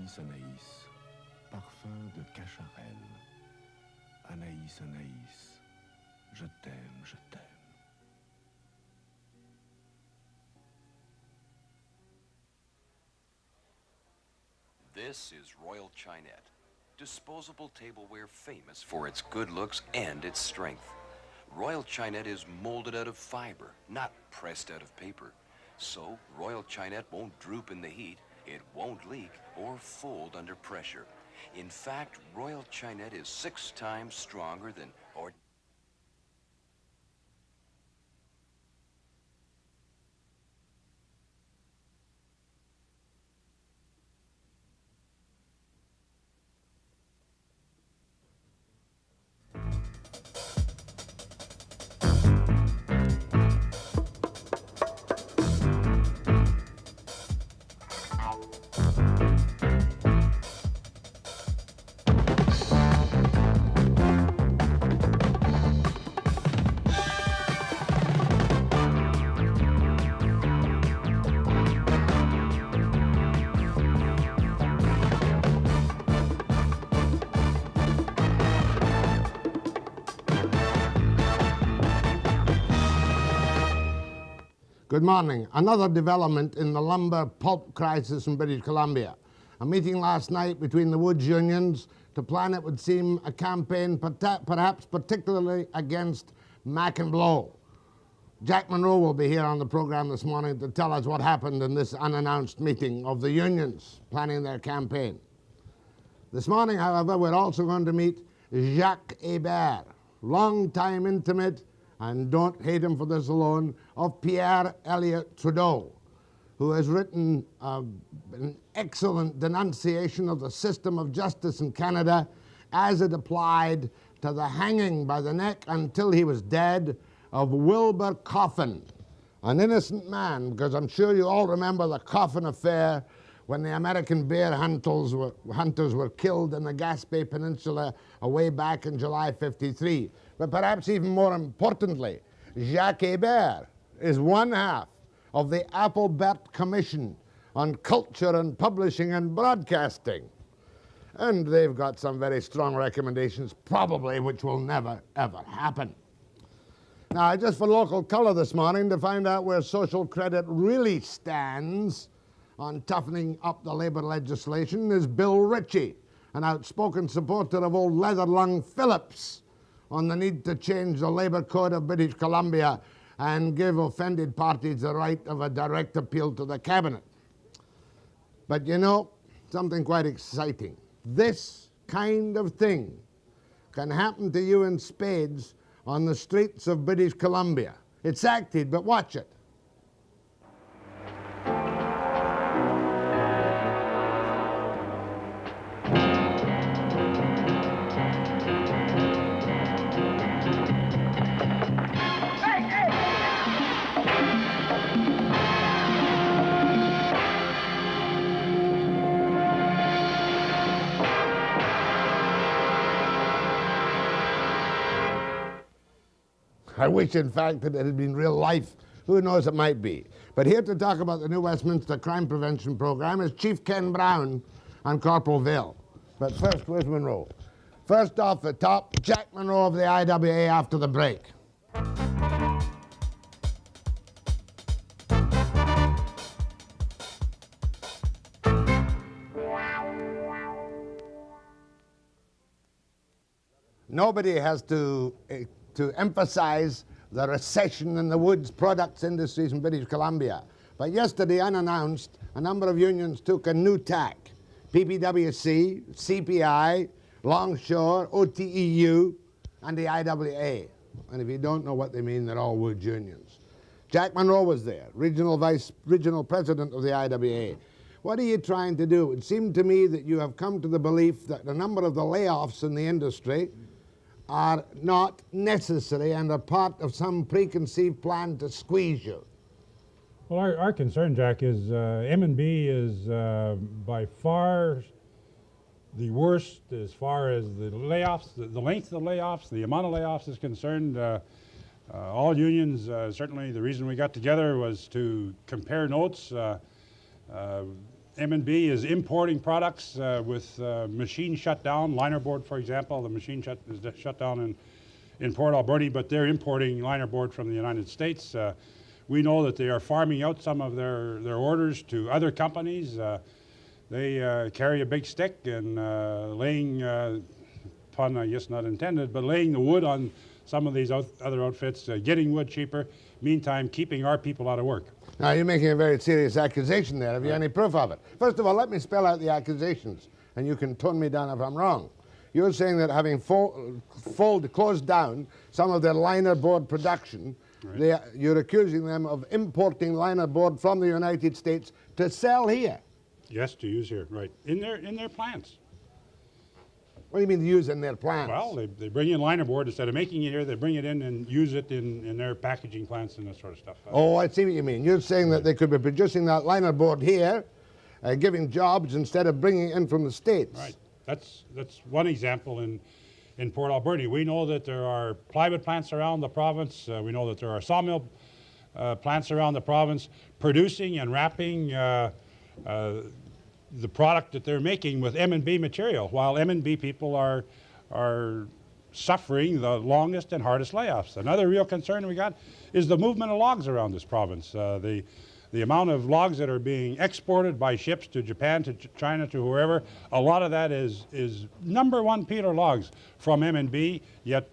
Anaïs, Anaïs, parfum de cacharel. Anaïs, Anaïs, je t'aime, je t'aime. This is Royal Chinette, disposable tableware famous for its good looks and its strength. Royal Chinette is molded out of fiber, not pressed out of paper. So Royal Chinette won't droop in the heat, it won't leak or fold under pressure. In fact, Royal Chinette is 6 times stronger than ordinary. Good morning. Another development in the lumber pulp crisis in British Columbia. A meeting last night between the woods unions to plan, it would seem, a campaign perhaps particularly against Mac and Blow. Jack Munro will be here on the program this morning to tell us what happened in this unannounced meeting of the unions planning their campaign. This morning, however, we're also going to meet Jacques Hebert, long-time intimate, and don't hate him for this alone, of Pierre Elliott Trudeau, who has written an excellent denunciation of the system of justice in Canada as it applied to the hanging by the neck until he was dead of Wilbur Coffin, an innocent man, because I'm sure you all remember the Coffin Affair when the American bear hunters were killed in the Gaspé Peninsula way back in July '53. But perhaps even more importantly, Jacques Hebert is one half of the Applebaum-Hebert Commission on Culture and Publishing and Broadcasting. And they've got some very strong recommendations, probably, which will never, ever happen. Now, just for local color this morning, to find out where Social Credit really stands on toughening up the labor legislation is Bill Ritchie, an outspoken supporter of old leather-lung Phillips on the need to change the labor code of British Columbia and give offended parties the right of a direct appeal to the cabinet. But you know, something quite exciting. This kind of thing can happen to you in spades on the streets of British Columbia. It's acted, but watch it. I wish, in fact, that it had been real life. Who knows, it might be. But here to talk about the new Westminster Crime Prevention Program is Chief Ken Brown and Corporal Vael. But first, where's Munro? First off the top, Jack Munro of the IWA after the break. Nobody has to emphasize the recession in the woods products industries in British Columbia. But yesterday, unannounced, a number of unions took a new tack. PPWC, CPI, Longshore, OTEU, and the IWA. And if you don't know what they mean, they're all woods unions. Jack Munro was there, regional president of the IWA. What are you trying to do? It seemed to me that you have come to the belief that a number of the layoffs in the industry are not necessary and are part of some preconceived plan to squeeze you. Well, our concern, Jack, is M&B is by far the worst as far as the layoffs, the length of the layoffs, the amount of layoffs is concerned. All unions, certainly the reason we got together was to compare notes. M&B is importing products with machine shut down. Linerboard, for example, the machine is shut down in Port Alberni, but they're importing linerboard from the United States. We know that they are farming out some of their orders to other companies. They carry a big stick and laying, pun I guess not intended, but laying the wood on some of these other outfits, getting wood cheaper, meantime keeping our people out of work. Now, you're making a very serious accusation there. Have you any proof of it? First of all, let me spell out the accusations, and you can tone me down if I'm wrong. You're saying that having closed down some of their linerboard production, right, you're accusing them of importing linerboard from the United States to sell here. Yes, to use here, right, in their plants. What do you mean to use in their plants? Well, they bring in linerboard. Instead of making it here, they bring it in and use it in their packaging plants and that sort of stuff. Oh, I see what you mean. You're saying that they could be producing that linerboard here, giving jobs instead of bringing it in from the States. Right. That's one example in Port Alberni. We know that there are plywood plants around the province. We know that there are sawmill plants around the province producing and wrapping the product that they're making with M&B material, while M&B people are suffering the longest and hardest layoffs. Another real concern we got is the movement of logs around this province. The amount of logs that are being exported by ships to Japan, to China, to wherever, a lot of that is #1 peeler logs from M&B, yet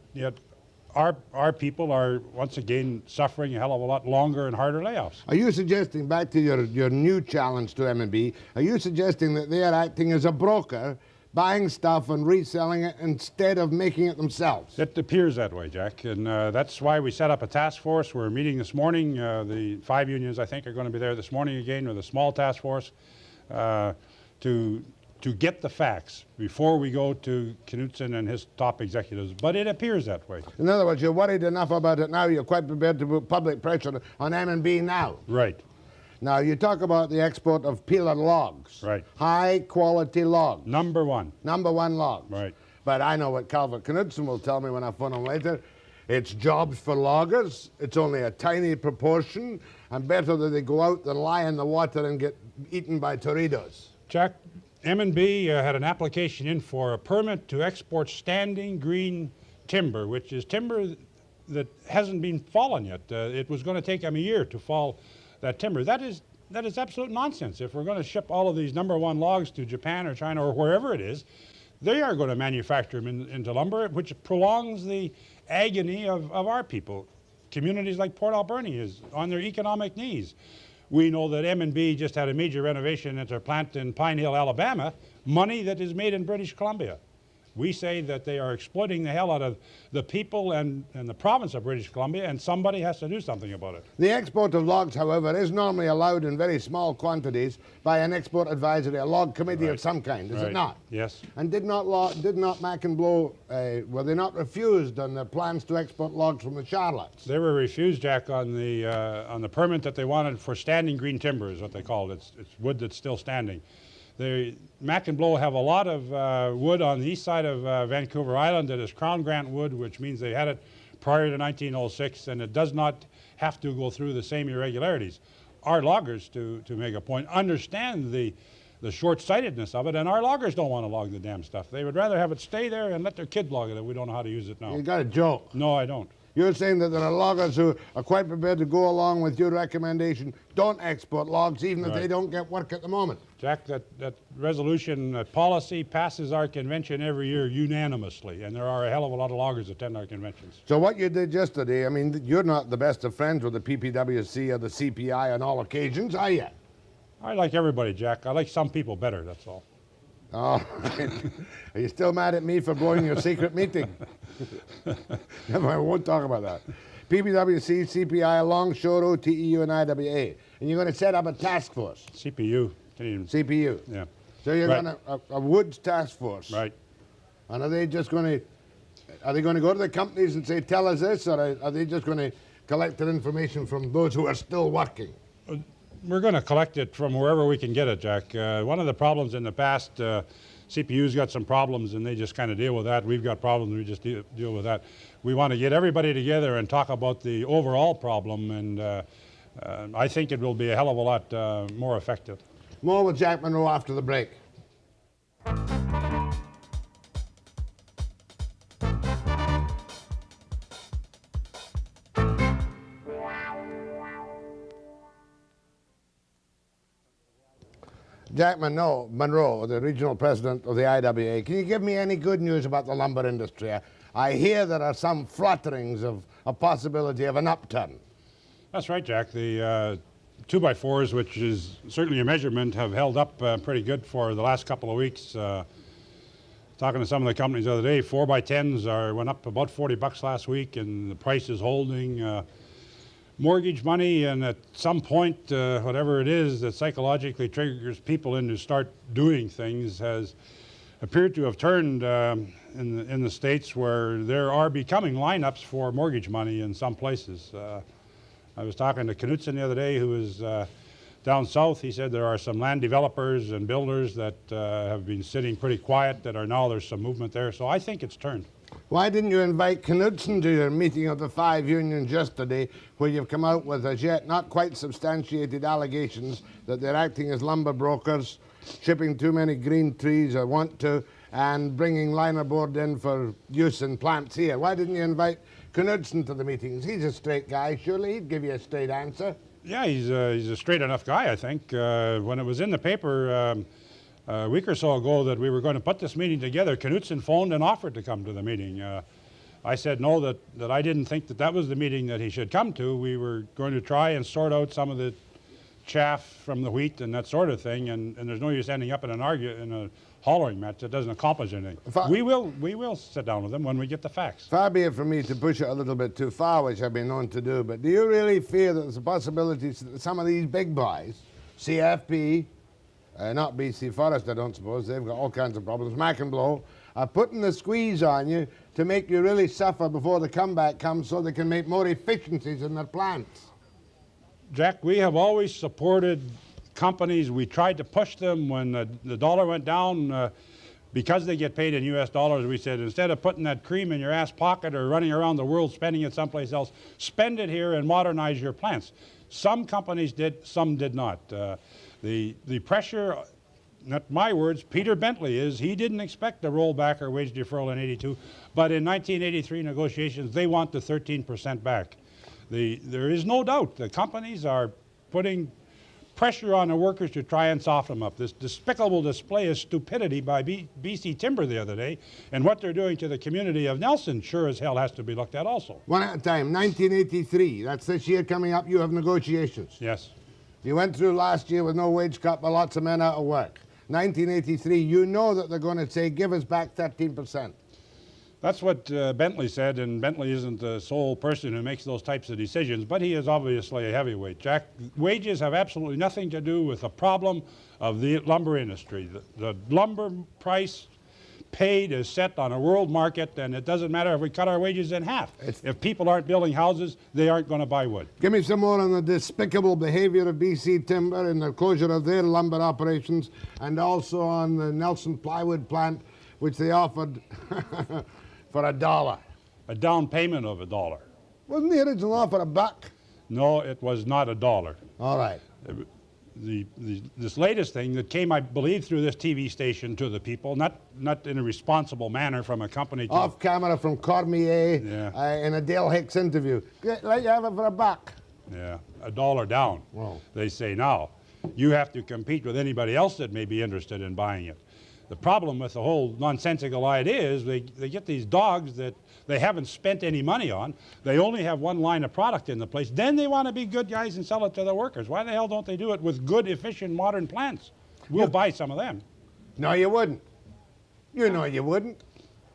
our people are once again suffering a hell of a lot longer and harder layoffs. Are you suggesting, back to your new challenge to M&B, are you suggesting that they are acting as a broker, buying stuff and reselling it instead of making it themselves? It appears that way, Jack, and that's why we set up a task force. We're meeting this morning. The 5 unions, I think, are going to be there this morning again with a small task force to get the facts before we go to Knudsen and his top executives. But it appears that way. In other words, you're worried enough about it now, you're quite prepared to put public pressure on M&B now. Right. Now, you talk about the export of peeler logs. Right. High-quality logs. #1. #1 logs. Right. But I know what Calvert Knudsen will tell me when I phone him later. It's jobs for loggers. It's only a tiny proportion, and better that they go out than lie in the water and get eaten by torpedoes. Jack, M&B had an application in for a permit to export standing green timber, which is timber that hasn't been fallen yet. It was going to take them a year to fall that timber. That is absolute nonsense. If we're going to ship all of these #1 logs to Japan or China or wherever it is, they are going to manufacture them into lumber, which prolongs the agony of our people. Communities like Port Alberni is on their economic knees. We know that M&B just had a major renovation at their plant in Pine Hill, Alabama, money that is made in British Columbia. We say that they are exploiting the hell out of the people and the province of British Columbia, and somebody has to do something about it. The export of logs, however, is normally allowed in very small quantities by an export advisory, a log committee of some kind, is it not? Yes. And did not Mac and Blow, were they not refused on their plans to export logs from the Charlottes? They were refused, Jack, on the permit that they wanted for standing green timber, is what they called it. It's wood that's still standing. Mac and Blow have a lot of wood on the east side of Vancouver Island that is Crown Grant wood, which means they had it prior to 1906, and it does not have to go through the same irregularities. Our loggers, to make a point, understand the short-sightedness of it, and our loggers don't want to log the damn stuff. They would rather have it stay there and let their kid log it if we don't know how to use it now. You got a joke. No, I don't. You're saying that there are loggers who are quite prepared to go along with your recommendation, don't export logs, even if they don't get work at the moment. Jack, that resolution, that policy passes our convention every year unanimously, and there are a hell of a lot of loggers attend our conventions. So what you did yesterday, I mean, you're not the best of friends with the PPWC or the CPI on all occasions, are you? I like everybody, Jack. I like some people better, that's all. Oh, are you still mad at me for blowing your secret meeting? Never mind, I won't talk about that. PPWC, CPI, Longshore, TEU, and IWA. And you're going to set up a task force. CPU. CPU. Yeah. So you're going to, a woods task force. Right. And are they just going to, go to the companies and say, tell us this, or are they just going to collect their information from those who are still working? We're going to collect it from wherever we can get it, Jack. One of the problems in the past, CPU's got some problems and they just kind of deal with that. We've got problems and we just deal with that. We want to get everybody together and talk about the overall problem, and I think it will be a hell of a lot more effective. More with Jack Munro after the break. Jack Munro, the regional president of the IWA. Can you give me any good news about the lumber industry? I hear there are some flutterings of a possibility of an upturn. That's right, Jack. The 2x4s, which is certainly a measurement, have held up pretty good for the last couple of weeks. Talking to some of the companies the other day, 4x10s went up about $40 last week, and the price is holding. Mortgage money, and at some point, whatever it is that psychologically triggers people into start doing things, has appeared to have turned in the States, where there are becoming lineups for mortgage money in some places. I was talking to Knutson the other day, who is down south. He said there are some land developers and builders that have been sitting pretty quiet that are now there's some movement there. So I think it's turned. Why didn't you invite Knutson to your meeting of the 5 unions yesterday, where you've come out with as yet not quite substantiated allegations that they're acting as lumber brokers, shipping too many green trees or want to, and bringing linerboard in for use in plants here? Why didn't you invite Knutson to the meetings? He's a straight guy. Surely he'd give you a straight answer. Yeah, he's a straight enough guy, I think. When it was in the paper a week or so ago that we were going to put this meeting together, Knutson phoned and offered to come to the meeting. I said no, that I didn't think that was the meeting that he should come to. We were going to try and sort out some of the chaff from the wheat and that sort of thing, and there's no use ending up in a hollering match that doesn't accomplish anything. We will sit down with them when we get the facts. Far be it from me to push it a little bit too far, which I've been known to do, but do you really fear that there's a possibility that some of these big boys, CFP, not BC Forest, I don't suppose, they've got all kinds of problems, Mac and Blow, are putting the squeeze on you to make you really suffer before the comeback comes so they can make more efficiencies in their plants? Jack, we have always supported companies. We tried to push them when the dollar went down. Because they get paid in U.S. dollars, we said, instead of putting that cream in your ass pocket or running around the world spending it someplace else, spend it here and modernize your plants. Some companies did, some did not. The pressure, not my words, Peter Bentley he didn't expect to roll back our wage deferral in '82, but in 1983 negotiations, they want the 13% back. There is no doubt the companies are putting pressure on the workers to try and soften them up. This despicable display of stupidity by BC Timber the other day, and what they're doing to the community of Nelson sure as hell has to be looked at also. One at a time. 1983, that's this year coming up, you have negotiations. Yes. You went through last year with no wage cut, but lots of men out of work. 1983, you know that they're going to say, give us back 13%. That's what Bentley said, and Bentley isn't the sole person who makes those types of decisions, but he is obviously a heavyweight. Jack, wages have absolutely nothing to do with the problem of the lumber industry. The lumber price paid is set on a world market, and it doesn't matter if we cut our wages in half. If people aren't building houses, they aren't going to buy wood. Give me some more on the despicable behavior of BC Timber and the closure of their lumber operations, and also on the Nelson plywood plant, which they offered for $1. A down payment of $1. Wasn't the original offer $1? No, it was not $1. All right. This latest thing that came, I believe, through this TV station to the people, not in a responsible manner from a company. Off camera from Cormier in a Dale Hicks interview. Let you have it for $1. Yeah, $1 down. Whoa. They say now. You have to compete with anybody else that may be interested in buying it. The problem with the whole nonsensical idea is they get these dogs that they haven't spent any money on. They only have one line of product in the place. Then they want to be good guys and sell it to the workers. Why the hell don't they do it with good, efficient, modern plants? We'll buy some of them. No, you wouldn't. You know you wouldn't.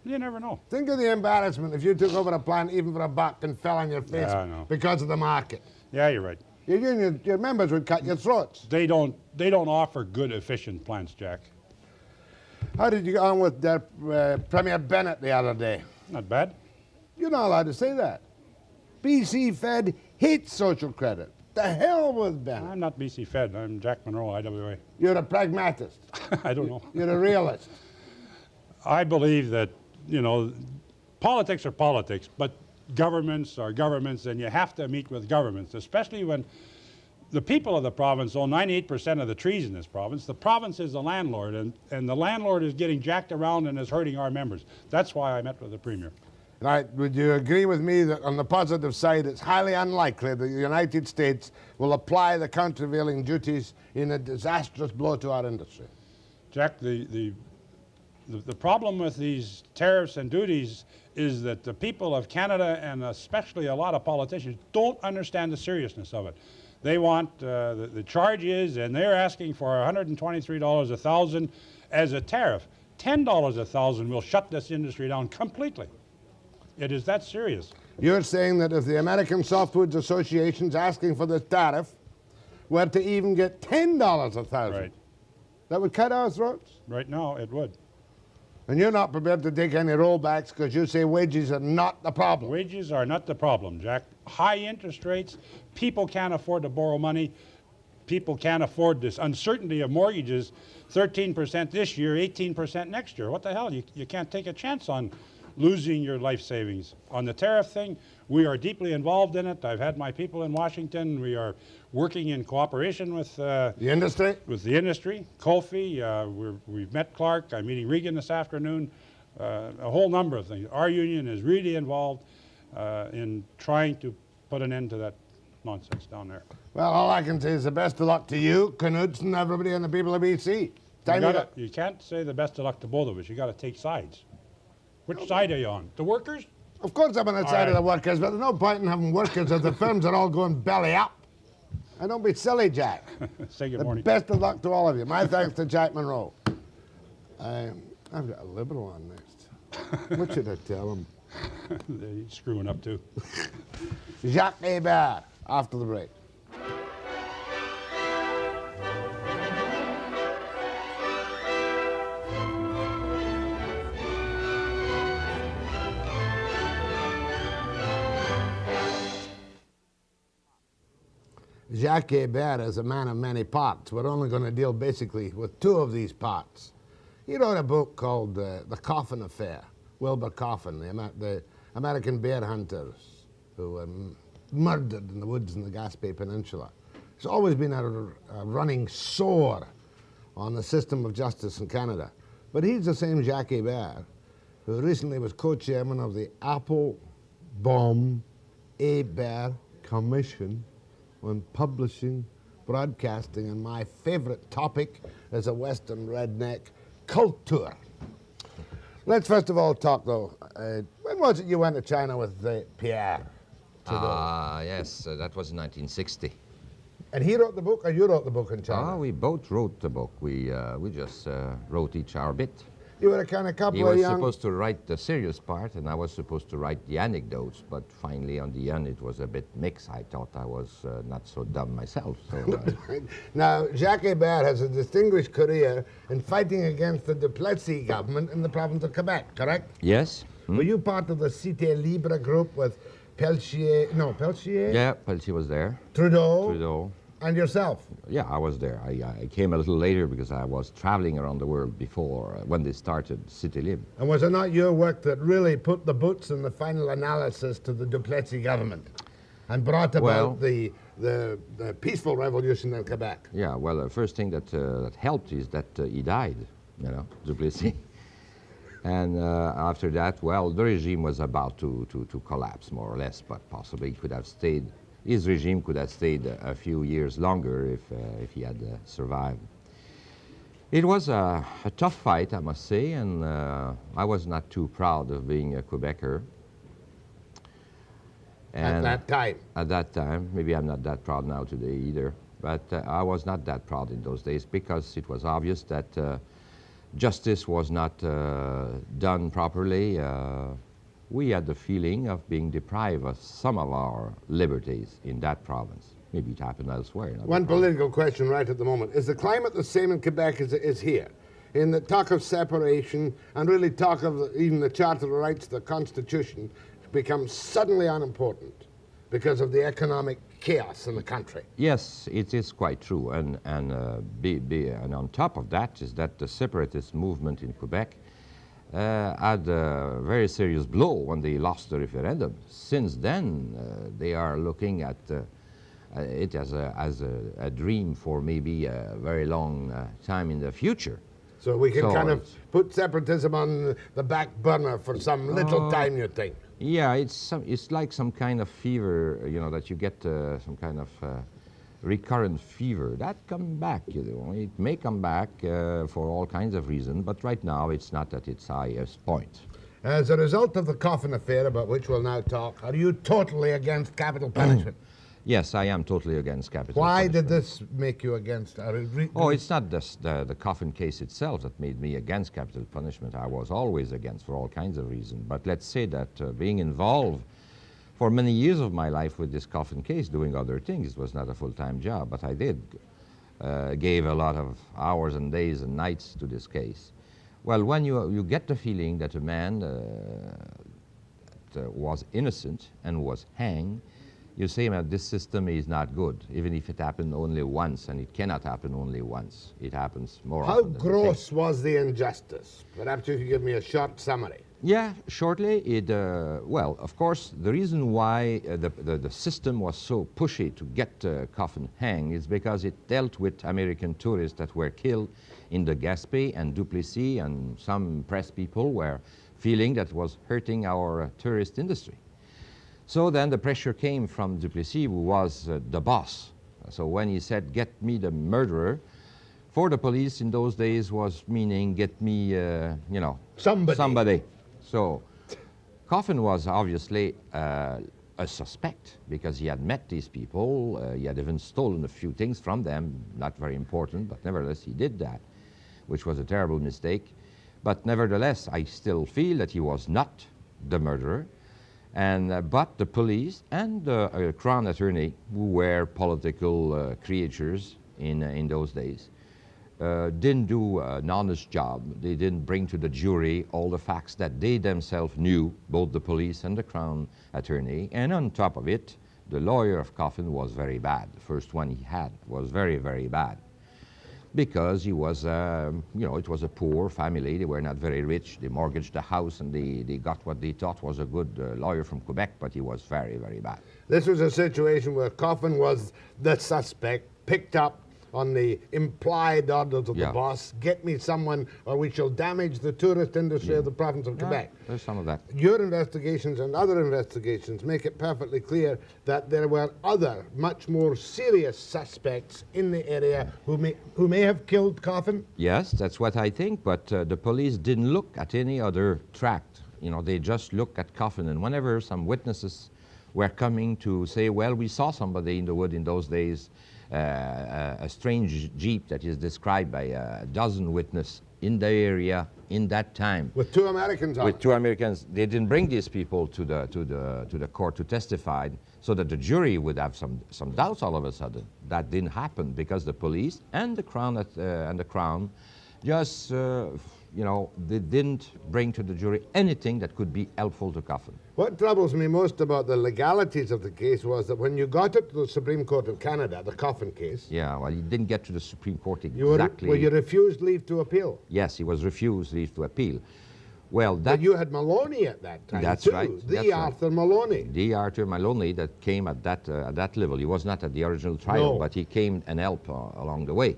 You never know. Think of the embarrassment if you took over a plant even for $1 and fell on your face because of the market. Yeah, you're right. Your members would cut your throats. They don't offer good, efficient plants, Jack. How did you get on with Premier Bennett the other day? Not bad. You're not allowed to say that. BC Fed hates social credit. The hell with Bennett. I'm not BC Fed. I'm Jack Munro, IWA. You're a pragmatist. I don't know. You're a realist. I believe that, politics are politics, but governments are governments, and you have to meet with governments, especially when The people of the province own 98% of the trees in this province. The province is the landlord, and the landlord is getting jacked around and is hurting our members. That's why I met with the Premier. Right, would you agree with me that on the positive side, it's highly unlikely that the United States will apply the countervailing duties in a disastrous blow to our industry? Jack, the problem with these tariffs and duties is that the people of Canada, and especially a lot of politicians, don't understand the seriousness of it. They want, the charge is, and they're asking for $123 a thousand as a tariff. $10 a thousand will shut this industry down completely. It is that serious. You're saying that if the American Softwoods Association's asking for this tariff were to even get $10 a thousand, Right. that would cut our throats? Right now, it would. And you're not prepared to take any rollbacks because you say wages are not the problem. Wages are not the problem, Jack. High interest rates, people can't afford to borrow money. People can't afford this uncertainty of mortgages, 13% this year, 18% next year. What the hell? You can't take a chance on losing your life savings. On the tariff thing, we are deeply involved in it. I've had my people in Washington. We are working in cooperation with The industry? with the industry. Kofi, we've met Clark. I'm meeting Regan this afternoon. A whole number of things. Our union is really involved in trying to put an end to that nonsense down there. Well, all I can say is the best of luck to you, Knudsen, and everybody and the people of BC. You can't say the best of luck to both of us. You got to take sides. Which side are you on? The workers? Of course I'm on the side of the workers, but there's no point in having workers if the firms are all going belly up. And don't be silly, Jack. Say good The morning. best of luck to all of you. My thanks to Jack Munro. I've got a Liberal on next. What should I tell him? He's screwing up too. Jacques Hebert, after the break. Jacques Hebert is a man of many parts. We're only going to deal basically with two of these parts. He wrote a book called The Coffin Affair. Wilbur Coffin, the American bear hunters who were murdered in the woods in the Gaspé Peninsula. It's always been a running sore on the system of justice in Canada. But he's the same Jacques Hebert who recently was co-chairman of the Applebaum-Hebert Commission on Publishing, Broadcasting, and my favorite topic as a Western redneck, culture. Let's first of all talk, though. When was it you went to China with Pierre? Yes, that was in 1960. And he wrote the book, or you wrote the book in China? We both wrote the book. We just wrote each our bit. You were a kind of couple He of was young... supposed to write the serious part, and I was supposed to write the anecdotes, but finally on the end it was a bit mixed. I thought I was not so dumb myself. So, Now, Jacques Hebert has a distinguished career in fighting against the Duplessis government in the province of Quebec, correct? yes? Were you part of the Cité Libre group with Peltier, Yeah, Peltier was there. Trudeau, and yourself? Yeah, I was there. I came a little later because I was traveling around the world before when they started Cité Libre. And was it not your work that really put the boots in the final analysis to the Duplessis government and brought about the peaceful revolution in Quebec? Yeah, well, the first thing that helped is that he died, Duplessis. And after that, well, the regime was about to collapse, more or less, but possibly could have stayed. His regime could have stayed a few years longer if he had survived. It was a tough fight, I must say, and I was not too proud of being a Quebecer. And at that time, maybe I'm not that proud now today either, but I was not that proud in those days because it was obvious that justice was not done properly. We had the feeling of being deprived of some of our liberties in that province. Maybe it happened elsewhere. One political question right at the moment. Is the climate the same in Quebec as it is here? In the talk of separation and really talk of even the Charter of Rights, the Constitution, becomes suddenly unimportant because of the economic chaos in the country. Yes, it is quite true. And on top of that is that the separatist movement in Quebec had a very serious blow when they lost the referendum. Since then, they are looking at it as a dream for maybe a very long time in the future. So we can So kind of it's- put separatism on the back burner for some little time, you think? Yeah, it's like some kind of fever, you know, that you get some kind of recurrent fever. That come back, you know. It may come back for all kinds of reasons, but right now it's not at its highest point. As a result of the Coffin Affair, about which we'll now talk, are you totally against capital punishment? Yes, I am totally against capital Why punishment. did this make you against? Oh, it's not just the Coffin case itself that made me against capital punishment. I was always against for all kinds of reasons. But let's say that being involved for many years of my life with this Coffin case, doing other things, it was not a full-time job, but I did. Gave a lot of hours and days and nights to this case. Well, when you get the feeling that a man that was innocent and was hanged, you say that this system is not good, even if it happened only once, and it cannot happen only once. It happens more How often than you think. gross was the injustice? Perhaps you could give me a short summary. Yeah, shortly, well, of course, the reason why the system was so pushy to get Coffin hanged is because it dealt with American tourists that were killed in the Gaspé and Duplessis, and some press people were feeling that was hurting our tourist industry. So then the pressure came from Duplessis, who was the boss. So when he said, "Get me the murderer," for the police in those days was meaning, get me, you know, Somebody. So Coffin was obviously a suspect because he had met these people. He had even stolen a few things from them, not very important, but nevertheless he did that, which was a terrible mistake. But nevertheless, I still feel that he was not the murderer. And, but the police and the Crown Attorney, who were political creatures in those days, didn't do an honest job. They didn't bring to the jury all the facts that they themselves knew, both the police and the Crown Attorney. And on top of it, the lawyer of Coffin was very bad. The first one he had was very, very bad. Because he was, you know, it was a poor family. They were not very rich. They mortgaged the house and they got what they thought was a good lawyer from Quebec, but he was very, very bad. This was a situation where Coffin was the suspect, picked up on the implied orders of the Yeah. boss, get me someone or we shall damage the tourist industry of the province of Quebec. There's some of that. Your investigations and other investigations make it perfectly clear that there were other, much more serious suspects in the area who may have killed Coffin. Yes, that's what I think, but the police didn't look at any other tract. You know, they just looked at Coffin, and whenever some witnesses were coming to say, well, we saw somebody in the wood in those days, a strange jeep that is described by a dozen witnesses in the area in that time. With two Americans on With it. two Americans, they didn't bring these people to the court to testify, so that the jury would have some doubts all of a sudden. That didn't happen because the police and the Crown just you know, they didn't bring to the jury anything that could be helpful to Coffin. What troubles me most about the legalities of the case was that when you got it to the Supreme Court of Canada, the Coffin case, Yeah, well, he didn't get to the Supreme Court you exactly. you refused leave to appeal. Yes, he was refused leave to appeal. Well, But that you had Maloney at that time, That's too. right, The that's right. Arthur Maloney. the Arthur Maloney that came at that level. He was not at the original trial, No. but he came and helped along the way.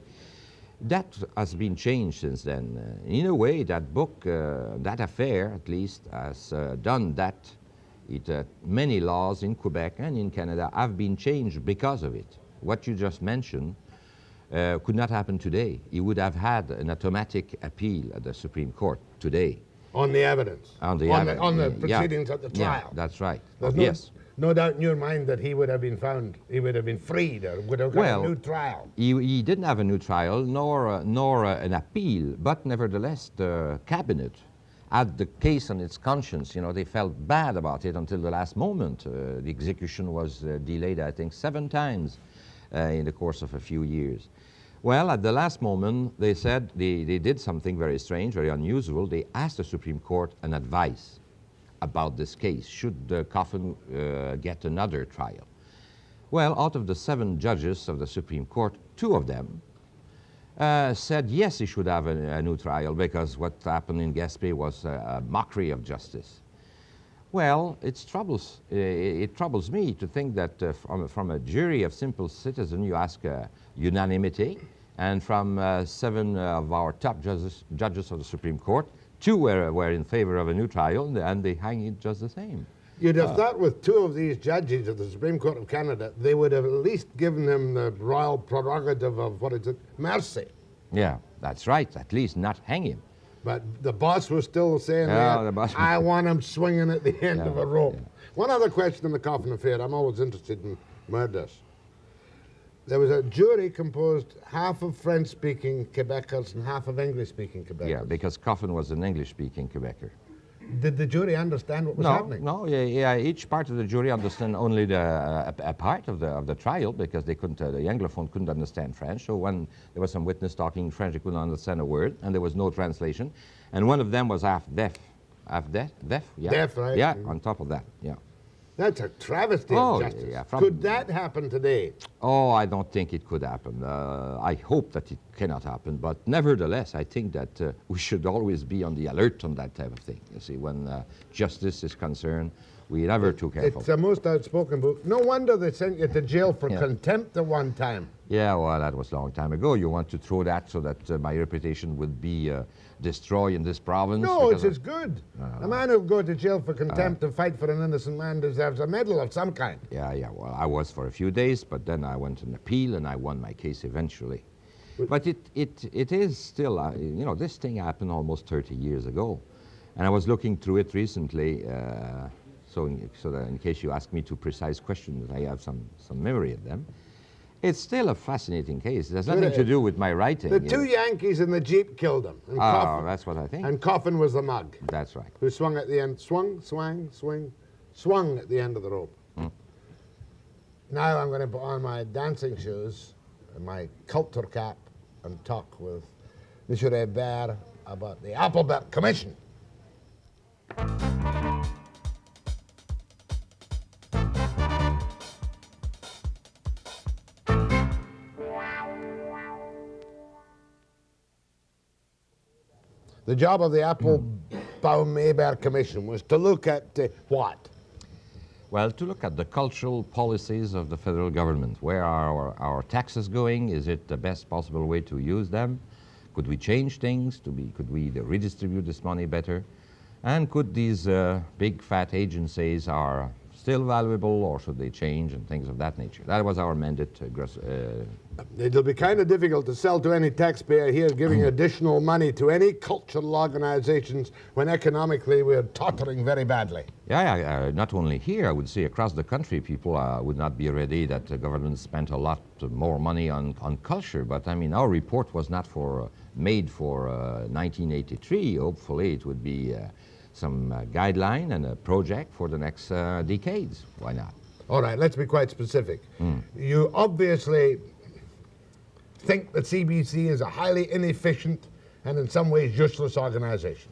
That has been changed since then. In a way, that book, that affair at least, has done that. Many laws in Quebec and in Canada have been changed because of it. What you just mentioned could not happen today. He would have had an automatic appeal at the Supreme Court today. On the evidence. On the proceedings at the trial. Yeah, that's right. There's Yes. no doubt in your mind that he would have been found, he would have been freed or would have got Well, a new trial. He didn't have a new trial, nor an appeal, but nevertheless, the cabinet had the case on its conscience. You know, they felt bad about it until the last moment. The execution was delayed, I think, 7 times in the course of a few years. Well, at the last moment, they said they did something very strange, very unusual. They asked the Supreme Court an advice about this case. Should the Coffin get another trial? Well, out of the 7 judges of the Supreme Court, 2 of them said yes, he should have a new trial because what happened in Gaspé was a mockery of justice. Well, it troubles me to think that from a jury of simple citizens you ask unanimity, and from 7 of our top judges of the Supreme Court, 2 were in favor of a new trial, and they hang it just the same. You'd have thought with 2 of these judges of the Supreme Court of Canada, they would have at least given him the royal prerogative of, what is it, mercy. Yeah, that's right, at least not hang him. But the boss was still saying I want him swinging at the end of a rope. Yeah. One other question in the Coffin Affair. I'm always interested in murders. There was a jury composed half of French-speaking Quebecers and half of English-speaking Quebecers. Yeah, because Coffin was an English-speaking Quebecer. Did the jury understand what was happening? No, yeah, each part of the jury understood only a part of the trial, because they couldn't, the Anglophone couldn't understand French. So when there was some witness talking French, they couldn't understand a word, and there was no translation. And one of them was half deaf. Deaf, yeah. Deaf, right? Yeah, on top of that, yeah. That's a travesty of justice. Yeah, could that happen today? Oh, I don't think it could happen. I hope that it cannot happen, but nevertheless, I think that we should always be on the alert on that type of thing. You see, when justice is concerned, we're never too careful. It's the most outspoken book. No wonder they sent you to jail for contempt at one time. Yeah, well, that was a long time ago. You want to throw that so that my reputation would be destroyed in this province? No, it's good. A man who'll go to jail for contempt and fight for an innocent man deserves a medal of some kind. Yeah, well, I was for a few days, but then I went an appeal and I won my case eventually. But it is still, you know, this thing happened almost 30 years ago. And I was looking through it recently, so that in case you ask me two precise questions, I have some memory of them. It's still a fascinating case. It has nothing to do with my writing. The 2 Yankees in the Jeep killed him. And that's what I think. And Coffin was the mug. That's right. Who swung at the end, swung at the end of the rope. Now I'm going to put on my dancing shoes and my culture cap and talk with Monsieur Hebert about the Applebaum Commission. The job of the Applebaum-Hebert Commission was to look at what? Well, to look at the cultural policies of the federal government. Where are our taxes going? Is it the best possible way to use them? Could we change things? Could we redistribute this money better? And could these big fat agencies are still valuable, or should they change, and things of that nature? That was our mandate. It'll be kind of difficult to sell to any taxpayer here giving additional money to any cultural organizations when economically we're tottering very badly. Yeah, not only here, I would say across the country, people would not be ready that the government spent a lot more money on culture. But I mean, our report was not made for 1983. Hopefully it would be some guideline and a project for the next decades. Why not? All right, let's be quite specific. You obviously think that CBC is a highly inefficient and in some ways useless organization.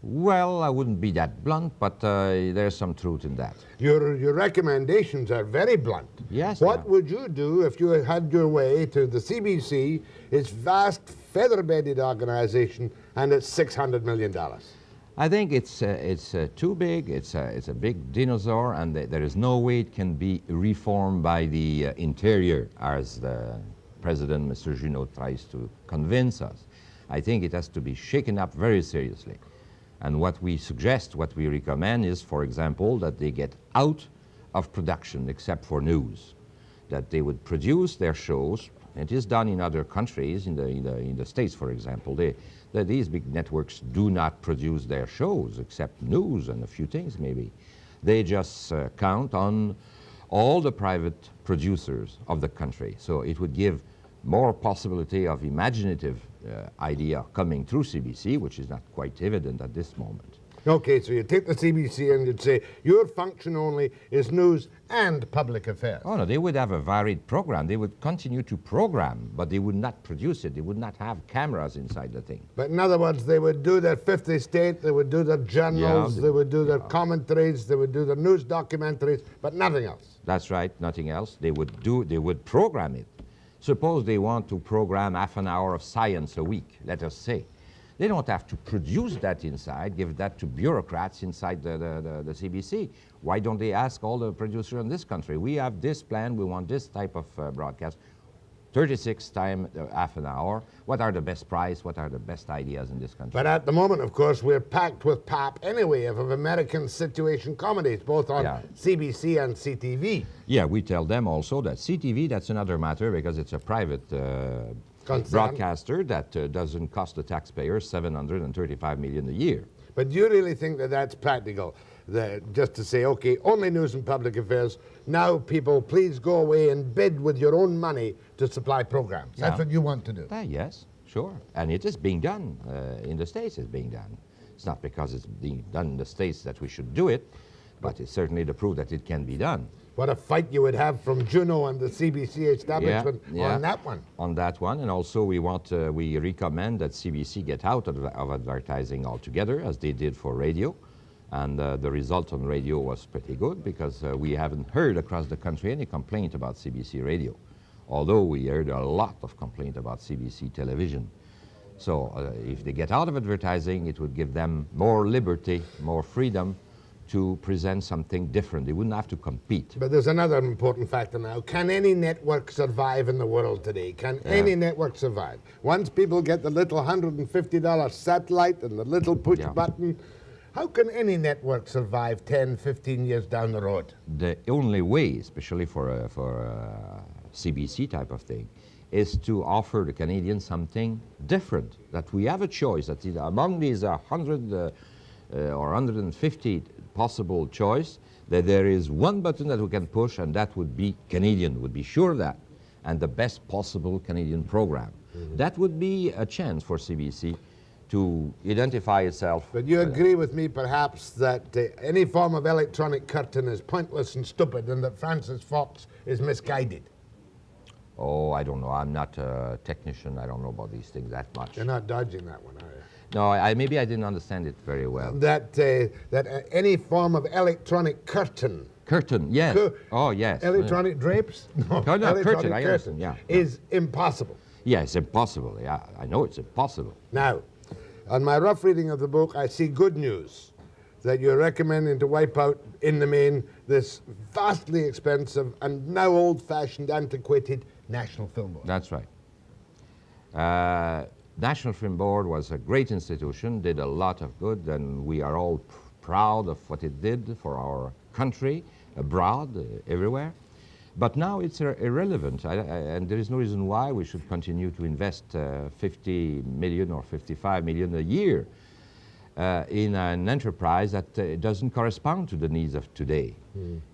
Well, I wouldn't be that blunt, but there's some truth in that. Your recommendations are very blunt. Yes. What would you do if you had your way to the CBC, its vast feather-bedded organization, and its $600 million? I think it's too big. It's a big dinosaur, and there is no way it can be reformed by the interior, as the President, Mr. Junot, tries to convince us. I think it has to be shaken up very seriously. And what we suggest, what we recommend is, for example, that they get out of production except for news, that they would produce their shows. It is done in other countries, in the States, for example. These big networks do not produce their shows except news and a few things maybe. They just count on all the private producers of the country. So it would give more possibility of imaginative idea coming through CBC, which is not quite evident at this moment. Okay, so you take the CBC and you'd say your function only is news and public affairs. Oh no, they would have a varied program. They would continue to program, but they would not produce it. They would not have cameras inside the thing. But in other words, they would do their 50 state, they would do their journals, they would do their commentaries, they would do their news documentaries, but nothing else. That's right, nothing else. They would program it. Suppose they want to program half an hour of science a week, let us say. They don't have to produce that inside, give that to bureaucrats inside the CBC. Why don't they ask all the producers in this country, we have this plan, we want this type of broadcast, 36 times half an hour. What are the best price? What are the best ideas in this country? But at the moment, of course, we're packed with pap anyway of American situation comedies, both on CBC and CTV. Yeah, we tell them also that CTV, that's another matter because it's a private broadcaster that doesn't cost the taxpayer $735 million a year. But do you really think that that's practical? Just to say, okay, only news and public affairs. Now, people, please go away and bid with your own money to supply programs. That's what you want to do. Yes, sure. And it is being done. In the States, it's being done. It's not because it's being done in the States that we should do it, but it's certainly the proof that it can be done. What a fight you would have from Juno and the CBC establishment on that one. On that one, and also we recommend that CBC get out of advertising altogether, as they did for radio. And the result on radio was pretty good because we haven't heard across the country any complaint about CBC radio, although we heard a lot of complaint about CBC television. So if they get out of advertising, it would give them more liberty, more freedom to present something different. They wouldn't have to compete. But there's another important factor now. Can any network survive in the world today? Can any network survive? Once people get the little $150 satellite and the little push button, how can any network survive 10, 15 years down the road? The only way, especially for a CBC type of thing, is to offer the Canadians something different, that we have a choice, that among these 100 or 150 possible choice, that there is one button that we can push, and that would be Canadian, would be sure of that, and the best possible Canadian program. That would be a chance for CBC to identify itself. But you agree with me, perhaps, that any form of electronic curtain is pointless and stupid, and that Francis Fox is misguided? Oh, I don't know. I'm not a technician. I don't know about these things that much. You're not dodging that one, are you? No, maybe I didn't understand it very well. That any form of electronic curtain. Curtain, yes. Oh, yes. Electronic drapes? No, curtain, I understand, yeah. Is impossible. Yes, impossible. Yeah, I know it's impossible. Now, on my rough reading of the book, I see good news, that you're recommending to wipe out, in the main, this vastly expensive and now old-fashioned, antiquated National Film Board. That's right. National Film Board was a great institution, did a lot of good, and we are all proud of what it did for our country, abroad, everywhere. But now it's irrelevant, and there is no reason why we should continue to invest 50 million or 55 million a year in an enterprise that doesn't correspond to the needs of today.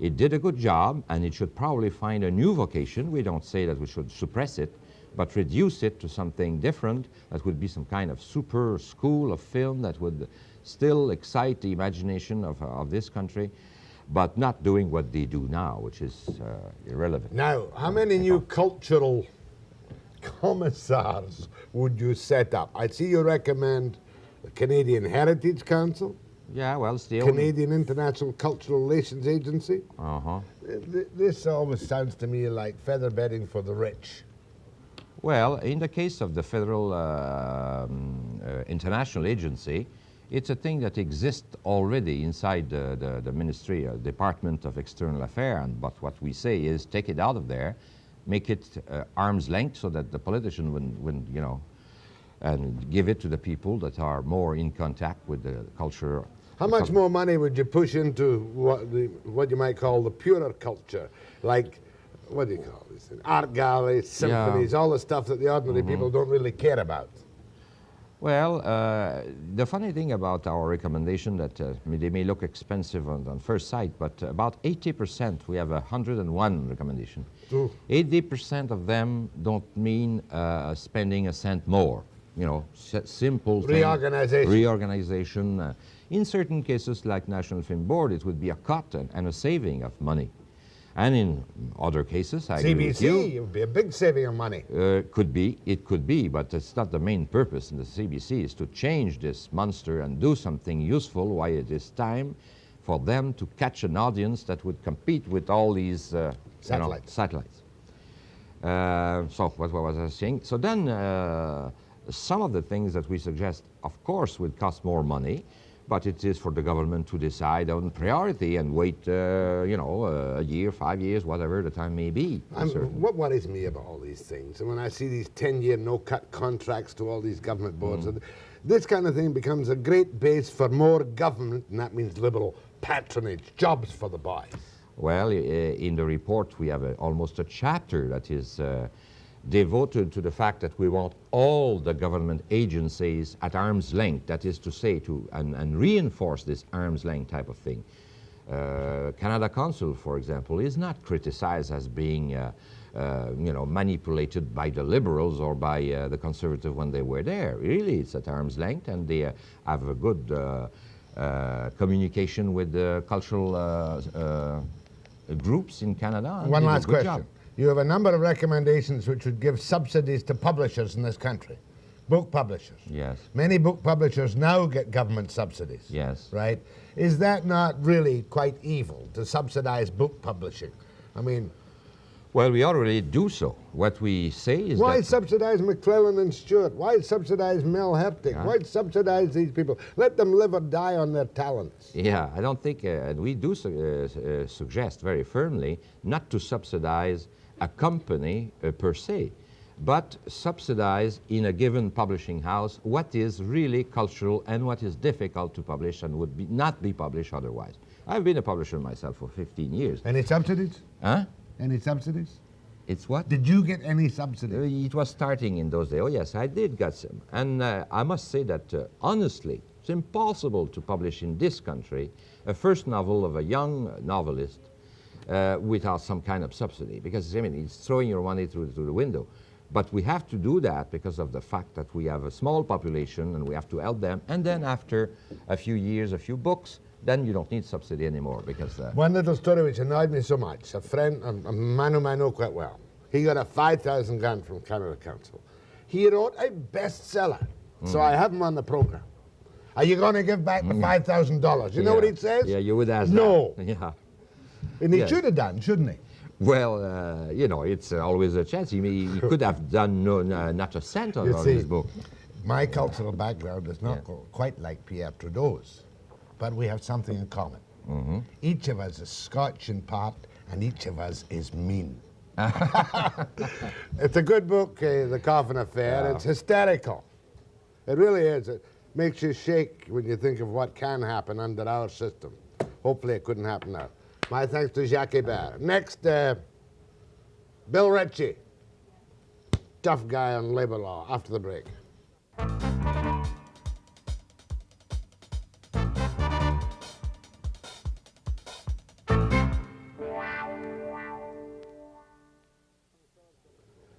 It did a good job, and it should probably find a new vocation. We don't say that we should suppress it, but reduce it to something different that would be some kind of super school of film that would still excite the imagination of this country, but not doing what they do now, which is irrelevant. Now, how many new cultural commissars would you set up? I see you recommend the Canadian Heritage Council. Yeah, well, still. Canadian International Cultural Relations Agency. This always sounds to me like feather bedding for the rich. Well, in the case of the Federal International Agency, it's a thing that exists already inside the Ministry, Department of External Affairs, but what we say is take it out of there, make it arm's length so that the politician would you know, and give it to the people that are more in contact with the culture. How much more money would you push into what you might call the purer culture, like, what do you call this? Art galleries, symphonies, all the stuff that the ordinary people don't really care about? Well, the funny thing about our recommendation that they may look expensive on first sight, but about 80%, we have 101 recommendation. 80% of them don't mean spending a cent more. You know, simple reorganization. Reorganization. In certain cases, like National Film Board, it would be a cut and a saving of money. And in other cases, I agree with you. CBC, it would be a big saving of money. It could be, but it's not the main purpose in the CBC, is to change this monster and do something useful while it is time for them to catch an audience that would compete with all these satellites. So what was I saying? So then some of the things that we suggest, of course, would cost more money, but it is for the government to decide on priority and wait, you know, a year, 5 years, whatever the time may be. What worries me about all these things, and when I see these 10-year no-cut contracts to all these government boards, this kind of thing becomes a great base for more government, and that means liberal patronage, jobs for the boys. Well, in the report, we have almost a chapter that is devoted to the fact that we want all the government agencies at arm's length, that is to say, and reinforce this arm's length type of thing. Canada Council, for example, is not criticized as being you know, manipulated by the Liberals or by the Conservative when they were there. Really, it's at arm's length, and they have a good communication with the cultural groups in Canada. One last question. You have a number of recommendations which would give subsidies to publishers in this country, book publishers. Yes. Many book publishers now get government subsidies. Yes. Right? Is that not really quite evil to subsidize book publishing? I mean... Well, we already do so. What we say is why that... subsidize McClellan and Stewart? Why subsidize Mel Hertig? Yeah. Why subsidize these people? Let them live or die on their talents. Yeah, I don't think, and we do suggest very firmly not to subsidize a company per se, but subsidize in a given publishing house what is really cultural and what is difficult to publish and would not be published otherwise. I've been a publisher myself for 15 years. Any subsidies? Huh? Any subsidies? It's what? Did you get any subsidies? It was starting in those days. Oh, yes, I did get some. And I must say that, honestly, it's impossible to publish in this country a first novel of a young novelist without some kind of subsidy, because, I mean, it's throwing your money through the window. But we have to do that because of the fact that we have a small population and we have to help them. And then after a few years, a few books, then you don't need subsidy anymore because... One little story which annoyed me so much, a friend, a man whom I know quite well, he got a 5,000 grant from Canada Council. He wrote a bestseller, so I have him on the program. Are you going to give back the $5,000? You know what he says? Yeah, you would ask no. that. Yeah. And he should have done, shouldn't he? Well, you know, it's always a chance. He could have done not a cent on his book. My cultural background is not quite like Pierre Trudeau's, but we have something in common. Each of us is Scotch in part, and each of us is mean. It's a good book, The Coffin Affair. Yeah. It's hysterical. It really is. It makes you shake when you think of what can happen under our system. Hopefully it couldn't happen now. My thanks to Jacques Hebert. Next, Bill Ritchie. Tough guy on labor law. After the break.